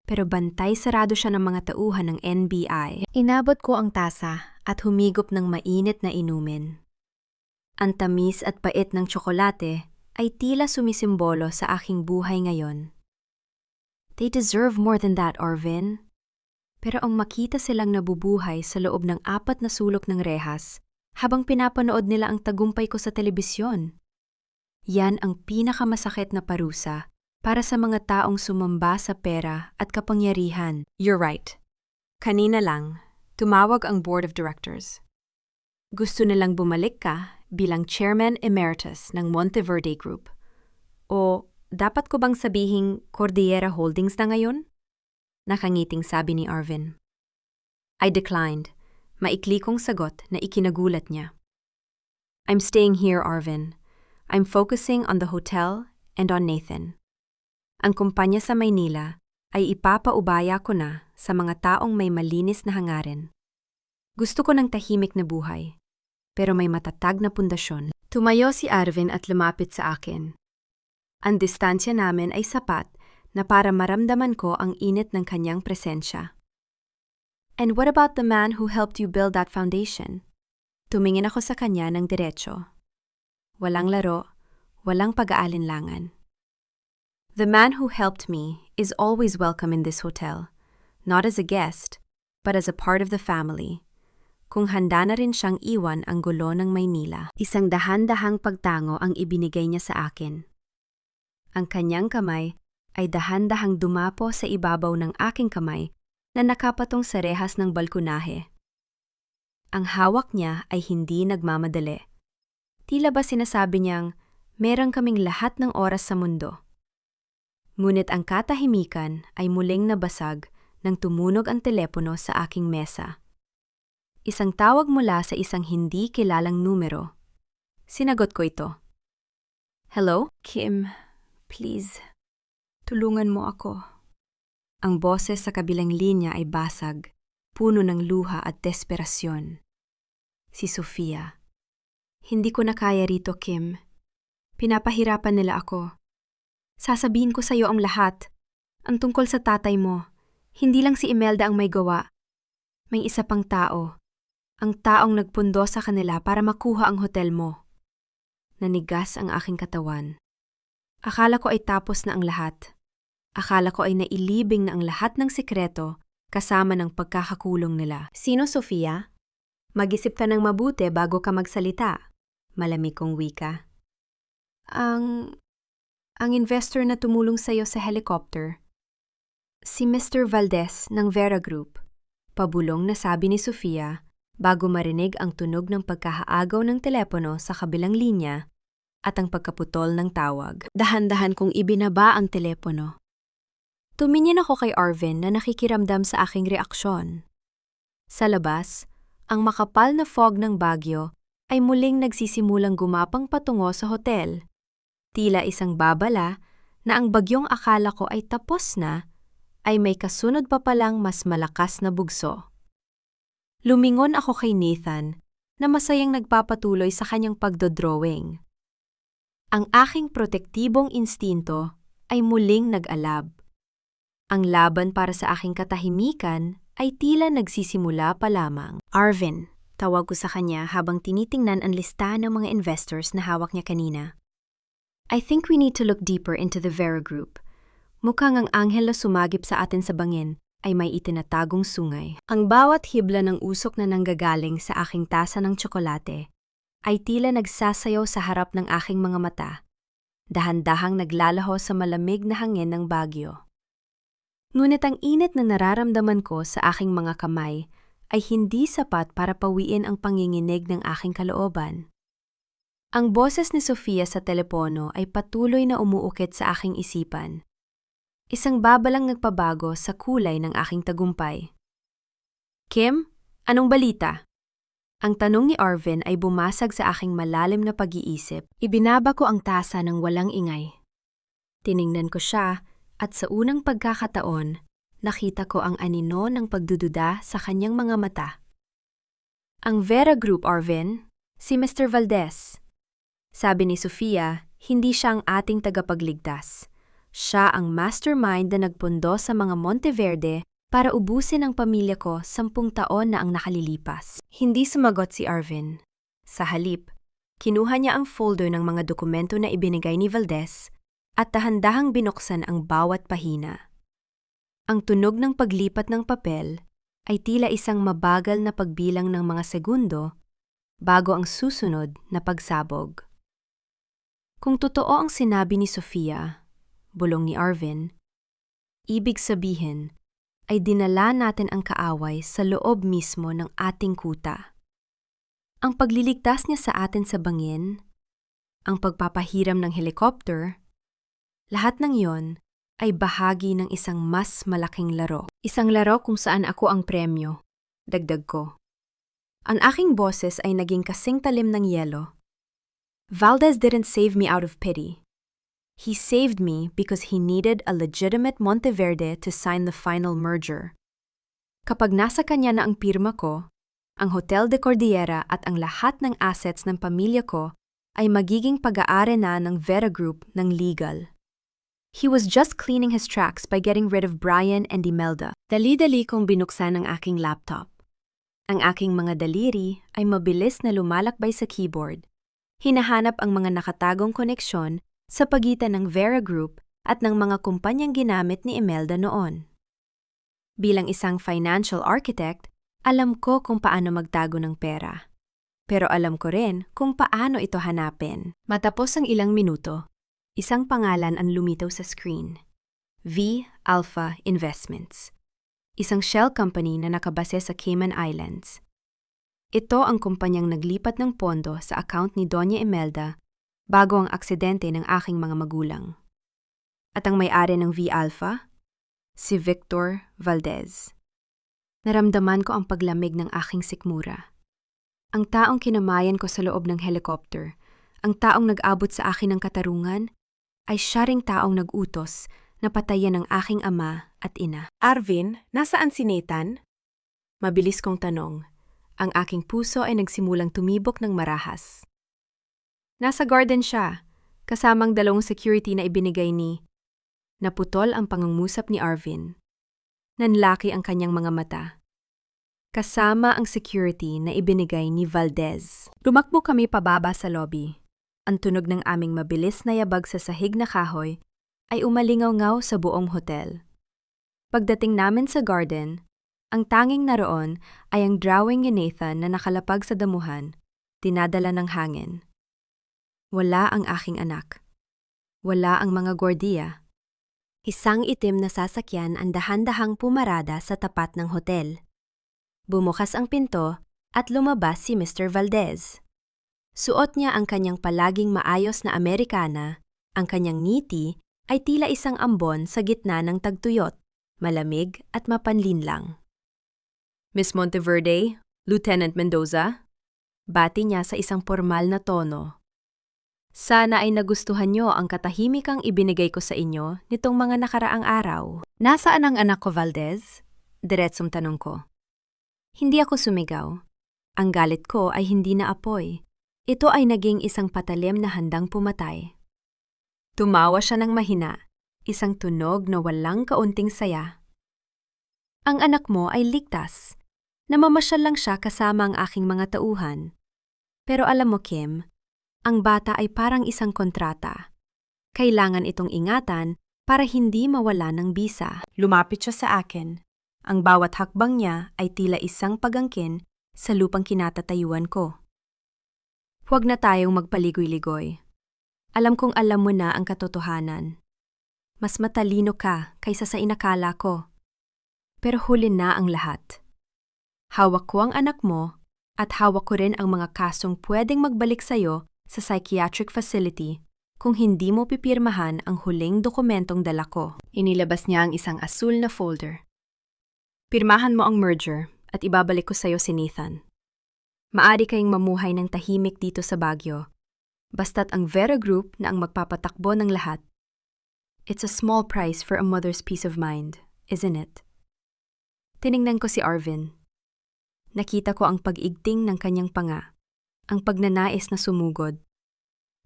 Pero bantay sarado siya ng mga tauhan ng NBI. Inabot ko ang tasa at humigop ng mainit na inumin. Ang tamis at pait ng tsokolate ay tila sumisimbolo sa aking buhay ngayon. They deserve more than that, Arvin. Pero ang makita silang nabubuhay sa loob ng 4 na sulok ng rehas habang pinapanood nila ang tagumpay ko sa telebisyon. Yan ang pinakamasakit na parusa para sa mga taong sumamba sa pera at kapangyarihan. You're right. Kanina lang, tumawag ang Board of Directors. Gusto nilang bumalik ka bilang Chairman Emeritus ng Monteverde Group. O dapat ko bang sabihing Cordillera Holdings na ngayon? Nakangiting sabi ni Arvin. I declined. Maikli kong sagot na ikinagulat niya. I'm staying here, Arvin. I'm focusing on the hotel and on Nathan. Ang kumpanya sa Maynila ay ipapaubaya ko na sa mga taong may malinis na hangarin. Gusto ko ng tahimik na buhay, pero may matatag na pundasyon. Tumayo si Arvin at lumapit sa akin. Ang distansya namin ay sapat na para maramdaman ko ang init ng kanyang presensya. And what about the man who helped you build that foundation? Tumingin ako sa kanya ng diretso. Walang laro, walang pag-aalinlangan. The man who helped me is always welcome in this hotel, not as a guest, but as a part of the family. Kung handa na rin siyang iwan ang gulo ng Maynila. Isang dahan-dahang pagtango ang ibinigay niya sa akin. Ang kanyang kamay ay dahan-dahang dumapo sa ibabaw ng aking kamay na nakapatong sa rehas ng balkonahe. Ang hawak niya ay hindi nagmamadali. Tila ba sinasabi niyang, meron kaming lahat ng oras sa mundo. Ngunit ang katahimikan ay muling nabasag nang tumunog ang telepono sa aking mesa. Isang tawag mula sa isang hindi kilalang numero. Sinagot ko ito. Hello? Kim, please, tulungan mo ako. Ang boses sa kabilang linya ay basag, puno ng luha at desperasyon. Si Sofia. Hindi ko na kaya rito, Kim. Pinapahirapan nila ako. Sasabihin ko sa iyo ang lahat. ang tungkol sa tatay mo. Hindi lang si Imelda ang may gawa. May isa pang tao. Ang taong nagpundo sa kanila para makuha ang hotel mo. Nanigas ang aking katawan. Akala ko ay tapos na ang lahat. Akala ko ay nailibing na ang lahat ng sikreto kasama ng pagkakakulong nila. Sino, Sofia? Mag-isip ka ng mabuti bago ka magsalita. Malamig kong wika. Ang investor na tumulong sa'yo sa helicopter. Si Mr. Valdez ng Vera Group. Pabulong na sabi ni Sofia bago marinig ang tunog ng pagkahaagaw ng telepono sa kabilang linya at ang pagkaputol ng tawag. Dahan-dahan kong ibinaba ang telepono. Tumingin ako kay Arvin na nakikiramdam sa aking reaksyon. Sa labas, ang makapal na fog ng Baguio ay muling nagsisimulang gumapang patungo sa hotel. Tila isang babala na ang bagyong akala ko ay tapos na, ay may kasunod pa palang mas malakas na bugso. Lumingon ako kay Nathan na masayang nagpapatuloy sa kanyang pagdodrawing. Ang aking protektibong instinto ay muling nag-alab. Ang laban para sa aking katahimikan ay tila nagsisimula pa lamang. Arvin, tawag ko sa kanya habang tinitingnan ang listahan ng mga investors na hawak niya kanina. I think we need to look deeper into the Vera Group. Mukhang ang anghel na sumagip sa atin sa bangin ay may itinatagong sungay. Ang bawat hibla ng usok na nanggagaling sa aking tasa ng tsokolate ay tila nagsasayaw sa harap ng aking mga mata, dahan-dahang naglalaho sa malamig na hangin ng Baguio. Ngunit ang init na nararamdaman ko sa aking mga kamay ay hindi sapat para pawiin ang panginginig ng aking kalooban. Ang boses ni Sofia sa telepono ay patuloy na umuukit sa aking isipan. Isang babalang nagpabago sa kulay ng aking tagumpay. Kim, anong balita? Ang tanong ni Arvin ay bumasag sa aking malalim na pag-iisip. Ibinaba ko ang tasa ng walang ingay. Tiningnan ko siya at sa unang pagkakataon, nakita ko ang anino ng pagdududa sa kanyang mga mata. Ang Vera Group, Arvin, si Mr. Valdez. Sabi ni Sofia, hindi siya ang ating tagapagligtas. Siya ang mastermind na nagpundo sa mga Monteverde para ubusin ang pamilya ko 10 taon na ang nakalilipas. Hindi sumagot si Arvin. Sa halip, kinuha niya ang folder ng mga dokumento na ibinigay ni Valdez at dahan-dahang binuksan ang bawat pahina. Ang tunog ng paglipat ng papel ay tila isang mabagal na pagbilang ng mga segundo bago ang susunod na pagsabog. Kung totoo ang sinabi ni Sofia, bulong ni Arvin, ibig sabihin ay dinala natin ang kaaway sa loob mismo ng ating kuta. Ang pagliligtas niya sa atin sa bangin, ang pagpapahiram ng helicopter, lahat ng iyon ay bahagi ng isang mas malaking laro. Isang laro kung saan ako ang premyo, dagdag ko. Ang aking boses ay naging kasing talim ng yelo. Valdez didn't save me out of pity. He saved me because he needed a legitimate Monteverde to sign the final merger. Kapag nasa kanya na ang pirma ko, ang Hotel de Cordillera at ang lahat ng assets ng pamilya ko ay magiging pag-aari na ng Vera Group ng legal. He was just cleaning his tracks by getting rid of Brian and Imelda. Dali-dali kong binuksan ang aking laptop. Ang aking mga daliri ay mabilis na lumalakbay sa keyboard. Hinahanap ang mga nakatagong koneksyon sa pagitan ng Vera Group at ng mga kumpanyang ginamit ni Imelda noon. Bilang isang financial architect, alam ko kung paano magtago ng pera. Pero alam ko rin kung paano ito hanapin. Matapos ang ilang minuto, isang pangalan ang lumitaw sa screen. V Alpha Investments. Isang shell company na nakabase sa Cayman Islands. Ito ang kumpanyang naglipat ng pondo sa account ni Doña Imelda bago ang aksidente ng aking mga magulang. At ang may-ari ng V Alpha? Si Victor Valdez. Naramdaman ko ang paglamig ng aking sikmura. Ang taong kinamayan ko sa loob ng helicopter, ang taong nag-abot sa akin ng katarungan, ay siya ring taong nag-utos na patayan ng aking ama at ina. Arvin, nasaan si Nathan? Mabilis kong tanong. Ang aking puso ay nagsimulang tumibok ng marahas. Nasa garden siya, kasamang 2 security na ibinigay ni Naputol ang pangungusap ni Arvin. Nanlaki ang kanyang mga mata. Kasama ang security na ibinigay ni Valdez. Tumakbo kami pababa sa lobby. Ang tunog ng aming mabilis na yabag sa sahig na kahoy ay umalingaw-ngaw sa buong hotel. Pagdating namin sa garden, ang tanging naroon ay ang drawing ni Nathan na nakalapag sa damuhan, tinadala ng hangin. Wala ang aking anak. Wala ang mga gwardiya. Isang itim na sasakyan ang dahan-dahang pumarada sa tapat ng hotel. Bumukas ang pinto at lumabas si Mr. Valdez. Suot niya ang kanyang palaging maayos na Amerikana, ang kanyang ngiti ay tila isang ambon sa gitna ng tagtuyot, malamig at mapanlinlang. Miss Monteverde, Lieutenant Mendoza, bati niya sa isang formal na tono. Sana ay nagustuhan niyo ang katahimikang ibinigay ko sa inyo nitong mga nakaraang araw. Nasaan ang anak ko, Valdez? Diretsong tanong ko. Hindi ako sumigaw. Ang galit ko ay hindi na apoy. Ito ay naging isang patalim na handang pumatay. Tumawa siya ng mahina, isang tunog na walang kaunting saya. Ang anak mo ay ligtas. Namamasyal lang siya kasama ang aking mga tauhan. Pero alam mo, Kim, ang bata ay parang isang kontrata. Kailangan itong ingatan para hindi mawala ng bisa. Lumapit siya sa akin. Ang bawat hakbang niya ay tila isang pagangkin sa lupang kinatatayuan ko. Huwag na tayong magpaligoy-ligoy. Alam kong alam mo na ang katotohanan. Mas matalino ka kaysa sa inakala ko. Pero huli na ang lahat. Hawak ko ang anak mo at hawak ko rin ang mga kasong pwedeng magbalik sa'yo sa psychiatric facility kung hindi mo pipirmahan ang huling dokumentong dala ko. Inilabas niya ang isang asul na folder. Pirmahan mo ang merger at ibabalik ko sa'yo si Nathan. Maari kayong mamuhay ng tahimik dito sa Baguio, basta't ang Vera Group na ang magpapatakbo ng lahat. It's a small price for a mother's peace of mind, isn't it? Tiningnan ko si Arvin. Nakita ko ang pag-igting ng kanyang panga, ang pagnanais na sumugod.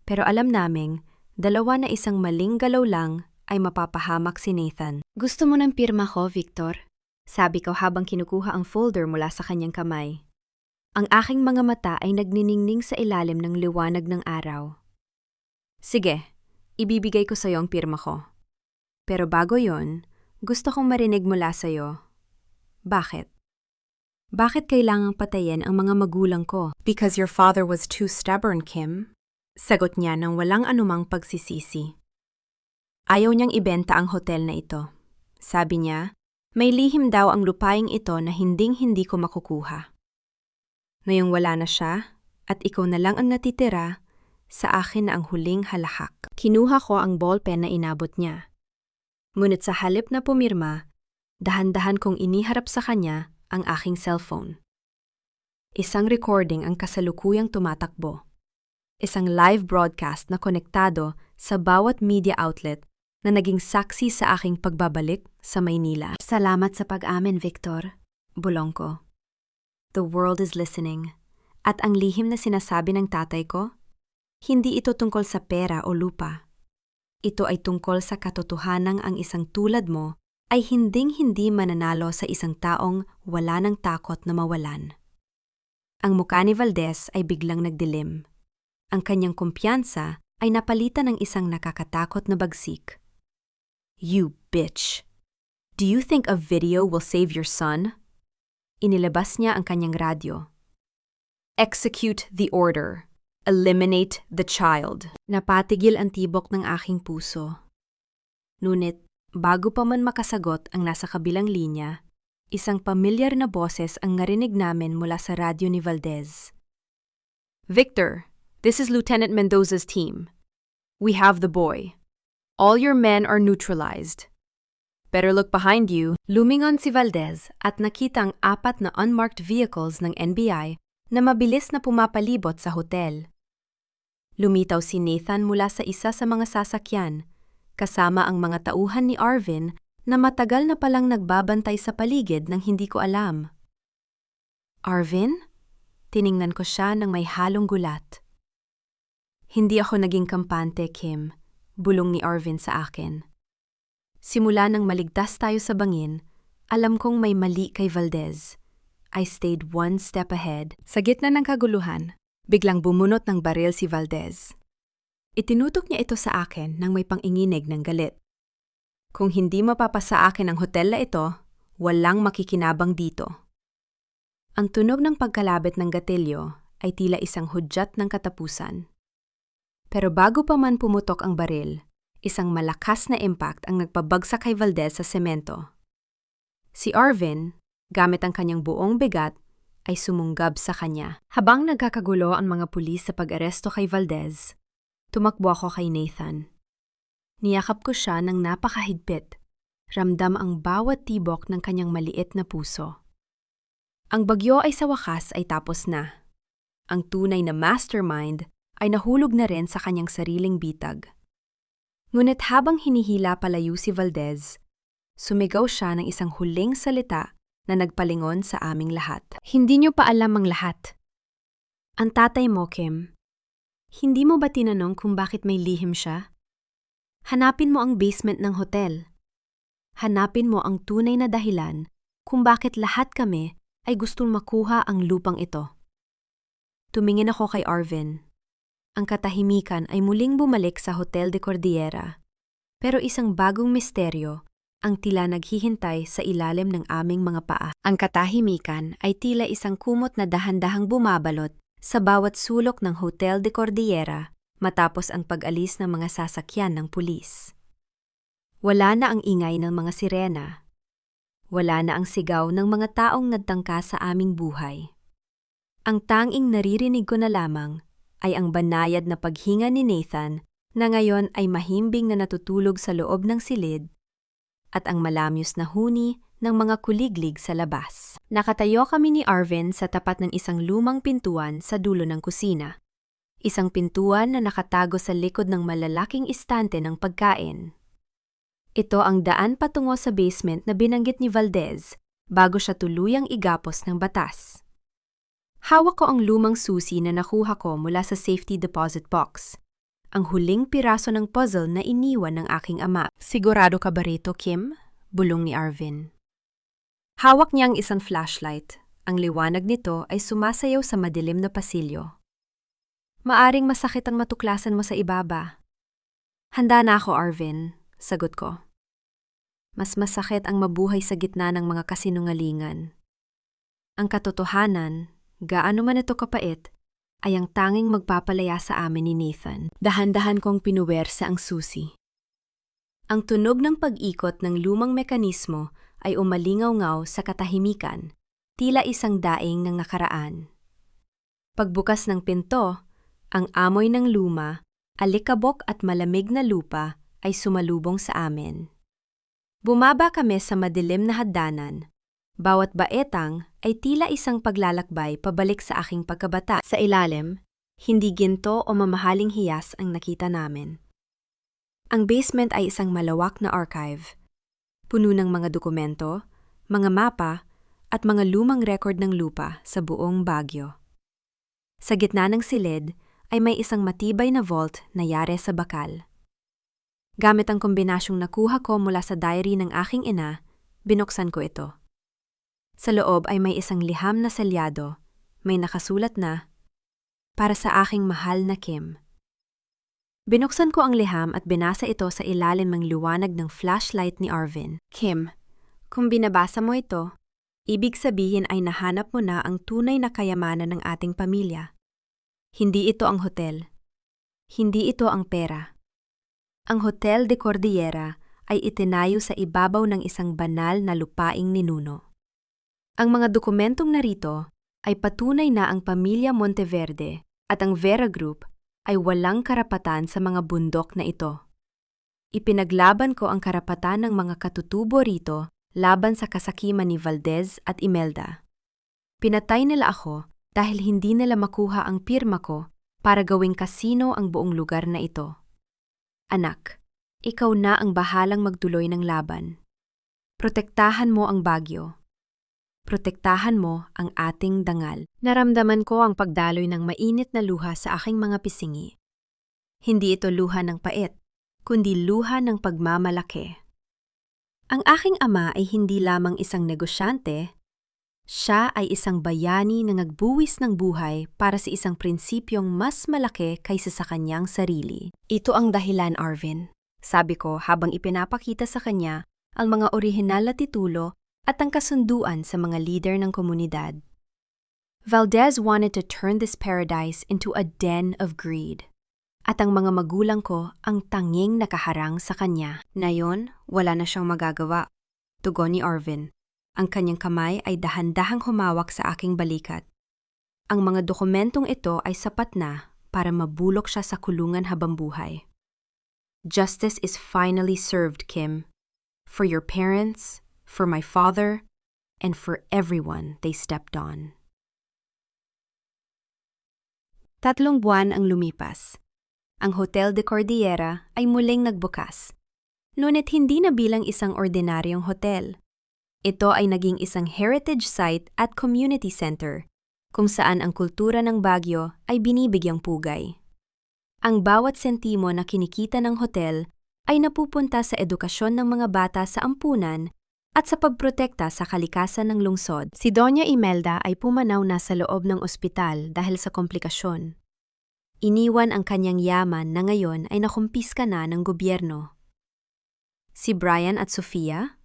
Pero alam naming, dalawa na isang maling galaw lang ay mapapahamak si Nathan. Gusto mo ng pirma ko, Victor? Sabi ko habang kinukuha ang folder mula sa kanyang kamay. Ang aking mga mata ay nagniningning sa ilalim ng liwanag ng araw. Sige, ibibigay ko sa'yo ang pirma ko. Pero bago yon, gusto kong marinig mula sa'yo. Bakit? Bakit kailangang patayin ang mga magulang ko? Because your father was too stubborn, Kim. Sagot niya nang walang anumang pagsisisi. Ayaw niyang ibenta ang hotel na ito. Sabi niya, may lihim daw ang lupaing ito na hinding-hindi ko makukuha. Ngayong wala na siya, at ikaw na lang ang natitira, sa akin na ang huling halahak. Kinuha ko ang ballpen na inabot niya. Ngunit sa halip na pumirma, dahan-dahan kong iniharap sa kanya ang aking cellphone. Isang recording ang kasalukuyang tumatakbo. Isang live broadcast na konektado sa bawat media outlet na naging saksi sa aking pagbabalik sa Maynila. Salamat sa pag-amin, Victor. Bulong ko. The world is listening. At ang lihim na sinasabi ng tatay ko, hindi ito tungkol sa pera o lupa. Ito ay tungkol sa katotohanang ang isang tulad mo ay hinding-hindi mananalo sa isang taong wala ng takot na mawalan. Ang mukha ni Valdez ay biglang nagdilim. Ang kanyang kumpiyansa ay napalitan ng isang nakakatakot na bagsik. You bitch! Do you think a video will save your son? Inilabas niya ang kanyang radyo. Execute the order. Eliminate the child. Napatigil ang tibok ng aking puso. Ngunit, bago pa man makasagot ang nasa kabilang linya, isang pamilyar na boses ang narinig namin mula sa radyo ni Valdez. Victor, this is Lieutenant Mendoza's team. We have the boy. All your men are neutralized. Better look behind you. Lumingon si Valdez at nakita ang 4 na unmarked vehicles ng NBI na mabilis na pumapalibot sa hotel. Lumitaw si Nathan mula sa isa sa mga sasakyan, kasama ang mga tauhan ni Arvin na matagal na palang nagbabantay sa paligid ng hindi ko alam. Arvin? Tiningnan ko siya ng may halong gulat. Hindi ako naging kampante, Kim, bulong ni Arvin sa akin. Simula nang maligtas tayo sa bangin, alam kong may mali kay Valdez. I stayed one step ahead. Sa gitna ng kaguluhan, biglang bumunot ng baril si Valdez. Itinutok niya ito sa akin nang may panginginig ng galit. Kung hindi mapapasa akin ang hotel na ito, walang makikinabang dito. Ang tunog ng pagkalabit ng gatilyo ay tila isang hudyat ng katapusan. Pero bago pa man pumutok ang baril, isang malakas na impact ang nagpabagsak kay Valdez sa semento. Si Arvin, gamit ang kanyang buong bigat, ay sumunggab sa kanya. Habang nagkakagulo ang mga pulis sa pag-aresto kay Valdez, tumakbo ako kay Nathan. Niyakap ko siya ng napakahigpit. Ramdam ang bawat tibok ng kanyang maliit na puso. Ang bagyo ay sa wakas ay tapos na. Ang tunay na mastermind ay nahulog na rin sa kanyang sariling bitag. Ngunit habang hinihila palayo si Valdez, sumigaw siya ng isang huling salita na nagpalingon sa aming lahat. Hindi niyo pa alam ang lahat. Ang tatay mo, Kim, hindi mo ba tinanong kung bakit may lihim siya? Hanapin mo ang basement ng hotel. Hanapin mo ang tunay na dahilan kung bakit lahat kami ay gustong makuha ang lupang ito. Tumingin ako kay Arvin. Ang katahimikan ay muling bumalik sa Hotel de Cordillera, pero isang bagong misteryo ang tila naghihintay sa ilalim ng aming mga paa. Ang katahimikan ay tila isang kumot na dahan-dahang bumabalot sa bawat sulok ng Hotel de Cordillera matapos ang pag-alis ng mga sasakyan ng pulis. Wala na ang ingay ng mga sirena. Wala na ang sigaw ng mga taong nagtangka sa aming buhay. Ang tanging naririnig ko na lamang ay ang banayad na paghinga ni Nathan na ngayon ay mahimbing na natutulog sa loob ng silid at ang malamyos na huni ng mga kuliglig sa labas. Nakatayo kami ni Arvin sa tapat ng isang lumang pintuan sa dulo ng kusina. Isang pintuan na nakatago sa likod ng malalaking istante ng pagkain. Ito ang daan patungo sa basement na binanggit ni Valdez bago siya tuluyang igapos ng batas. Hawak ko ang lumang susi na nakuha ko mula sa safety deposit box. Ang huling piraso ng puzzle na iniwan ng aking ama. Sigurado ka ba rito, Kim? Bulong ni Arvin. Hawak niya ang isang flashlight. Ang liwanag nito ay sumasayaw sa madilim na pasilyo. Maaring masakit ang matuklasan mo sa ibaba. Handa na ako, Arvin, sagot ko. Mas masakit ang mabuhay sa gitna ng mga kasinungalingan. Ang katotohanan, gaano man ito kapait, ay ang tanging magpapalaya sa amin ni Nathan. Dahan-dahan kong pinuwersa ang susi. Ang tunog ng pag-ikot ng lumang mekanismo ay umalingaw-ngaw sa katahimikan, tila isang daing ng nakaraan. Pagbukas ng pinto, ang amoy ng luma, alikabok at malamig na lupa ay sumalubong sa amin. Bumaba kami sa madilim na hagdanan. Bawat baetang ay tila isang paglalakbay pabalik sa aking pagkabata. Sa ilalim, hindi ginto o mamahaling hiyas ang nakita namin. Ang basement ay isang malawak na archive. Puno ng mga dokumento, mga mapa, at mga lumang record ng lupa sa buong Baguio. Sa gitna ng silid ay may isang matibay na vault na yare sa bakal. Gamit ang kombinasyong nakuha ko mula sa diary ng aking ina, binuksan ko ito. Sa loob ay may isang liham na selyado, may nakasulat na, "Para sa aking mahal na Kim." Binuksan ko ang liham at binasa ito sa ilalim ng liwanag ng flashlight ni Arvin. Kim, kung binabasa mo ito, ibig sabihin ay nahanap mo na ang tunay na kayamanan ng ating pamilya. Hindi ito ang hotel. Hindi ito ang pera. Ang Hotel de Cordillera ay itinayo sa ibabaw ng isang banal na lupaing ninuno. Ang mga dokumentong narito ay patunay na ang pamilya Monteverde at ang Vera Group ay walang karapatan sa mga bundok na ito. Ipinaglaban ko ang karapatan ng mga katutubo rito laban sa kasakiman ni Valdez at Imelda. Pinatay nila ako dahil hindi nila makuha ang pirma ko para gawing kasino ang buong lugar na ito. Anak, ikaw na ang bahalang magtuloy ng laban. Protektahan mo ang Baguio. Protektahan mo ang ating dangal. Naramdaman ko ang pagdaloy ng mainit na luha sa aking mga pisingi. Hindi ito luha ng pait, kundi luha ng pagmamalaki. Ang aking ama ay hindi lamang isang negosyante, siya ay isang bayani na nagbuwis ng buhay para sa isang prinsipyong mas malaki kaysa sa kanyang sarili. Ito ang dahilan, Arvin, sabi ko habang ipinapakita sa kanya ang mga orihinal na titulo at ang kasunduan sa mga lider ng komunidad. Valdez wanted to turn this paradise into a den of greed. At ang mga magulang ko ang tanging nakaharang sa kanya. Ngayon, wala na siyang magagawa. Tugon ni Arvin. Ang kanyang kamay ay dahan-dahang humawak sa aking balikat. Ang mga dokumentong ito ay sapat na para mabulok siya sa kulungan habang buhay. Justice is finally served, Kim. For your parents, for my father, and for everyone they stepped on. 3 buwan ang lumipas. Ang Hotel de Cordillera ay muling nagbukas. Ngunit hindi na bilang isang ordinaryong hotel. Ito ay naging isang heritage site at community center, kung saan ang kultura ng Baguio ay binibigyang pugay. Ang bawat sentimo na kinikita ng hotel ay napupunta sa edukasyon ng mga bata sa ampunan at sa pagprotekta sa kalikasan ng lungsod. Si Doña Imelda ay pumanaw na sa loob ng ospital dahil sa komplikasyon. Iniwan ang kanyang yaman na ngayon ay nakumpiska na ng gobyerno. Si Brian at Sofia?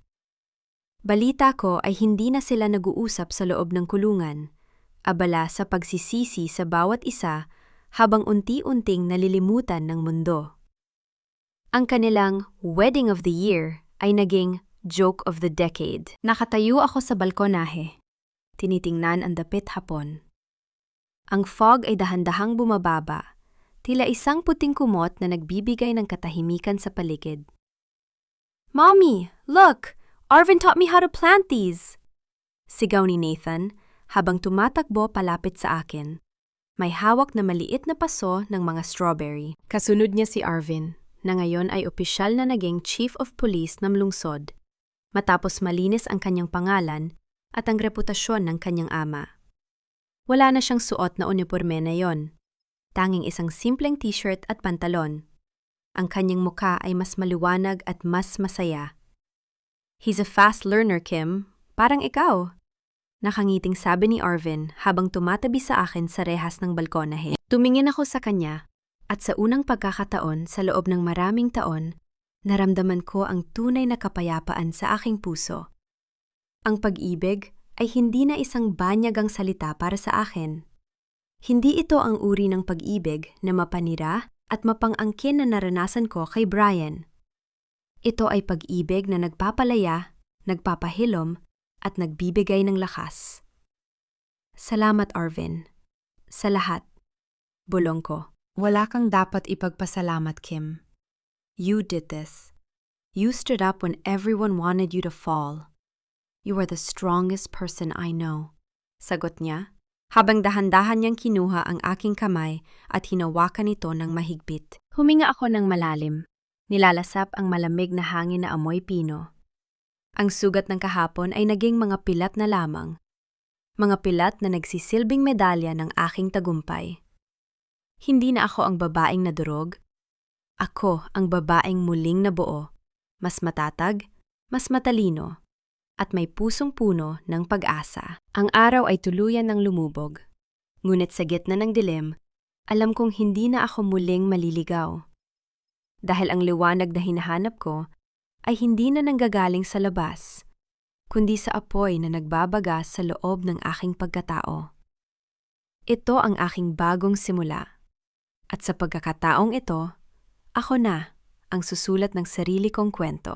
Balita ko ay hindi na sila nag-uusap sa loob ng kulungan, abala sa pagsisisi sa bawat isa habang unti-unting nalilimutan ng mundo. Ang kanilang wedding of the year ay naging joke of the decade. Nakatayo ako sa balkonahe. Tinitingnan ang dapit hapon. Ang fog ay dahan-dahang bumababa, tila isang puting kumot na nagbibigay ng katahimikan sa paligid. "Mommy, look! Arvin taught me how to plant these!" Sigaw ni Nathan habang tumatakbo palapit sa akin. May hawak na maliit na paso ng mga strawberry. Kasunod niya si Arvin, na ngayon ay opisyal na naging Chief of Police ng lungsod, matapos malinis ang kanyang pangalan at ang reputasyon ng kanyang ama. Wala na siyang suot na uniforme na yon, tanging isang simpleng t-shirt at pantalon. Ang kanyang mukha ay mas maliwanag at mas masaya. "He's a fast learner, Kim. Parang ikaw." Nakangiting sabi ni Arvin habang tumatabi sa akin sa rehas ng balkonahe. Tumingin ako sa kanya at sa unang pagkakataon sa loob ng maraming taon, naramdaman ko ang tunay na kapayapaan sa aking puso. Ang pag-ibig ay hindi na isang banyagang salita para sa akin. Hindi ito ang uri ng pag-ibig na mapanira at mapang-angkin na naranasan ko kay Brian. Ito ay pag-ibig na nagpapalaya, nagpapahilom, at nagbibigay ng lakas. Salamat, Arvin. Sa lahat. Bulong ko. Wala kang dapat ipagpasalamat, Kim. You did this. You stood up when everyone wanted you to fall. You are the strongest person I know. Sagot niya, habang dahan-dahan niyang kinuha ang aking kamay at hinawakan ito ng mahigpit. Huminga ako ng malalim. Nilalasap ang malamig na hangin na amoy pino. Ang sugat ng kahapon ay naging mga pilat na lamang. Mga pilat na nagsisilbing medalya ng aking tagumpay. Hindi na ako ang babaeng nadurog. Ako ang babaeng muling nabuo. Mas matatag, mas matalino, at may pusong puno ng pag-asa. Ang araw ay tuluyan ng lumubog. Ngunit sa gitna ng dilim, alam kong hindi na ako muling maliligaw. Dahil ang liwanag na hinahanap ko ay hindi na nanggagaling sa labas, kundi sa apoy na nagbabaga sa loob ng aking pagkatao. Ito ang aking bagong simula. At sa pagkakataong ito, ako na ang susulat ng sarili kong kwento.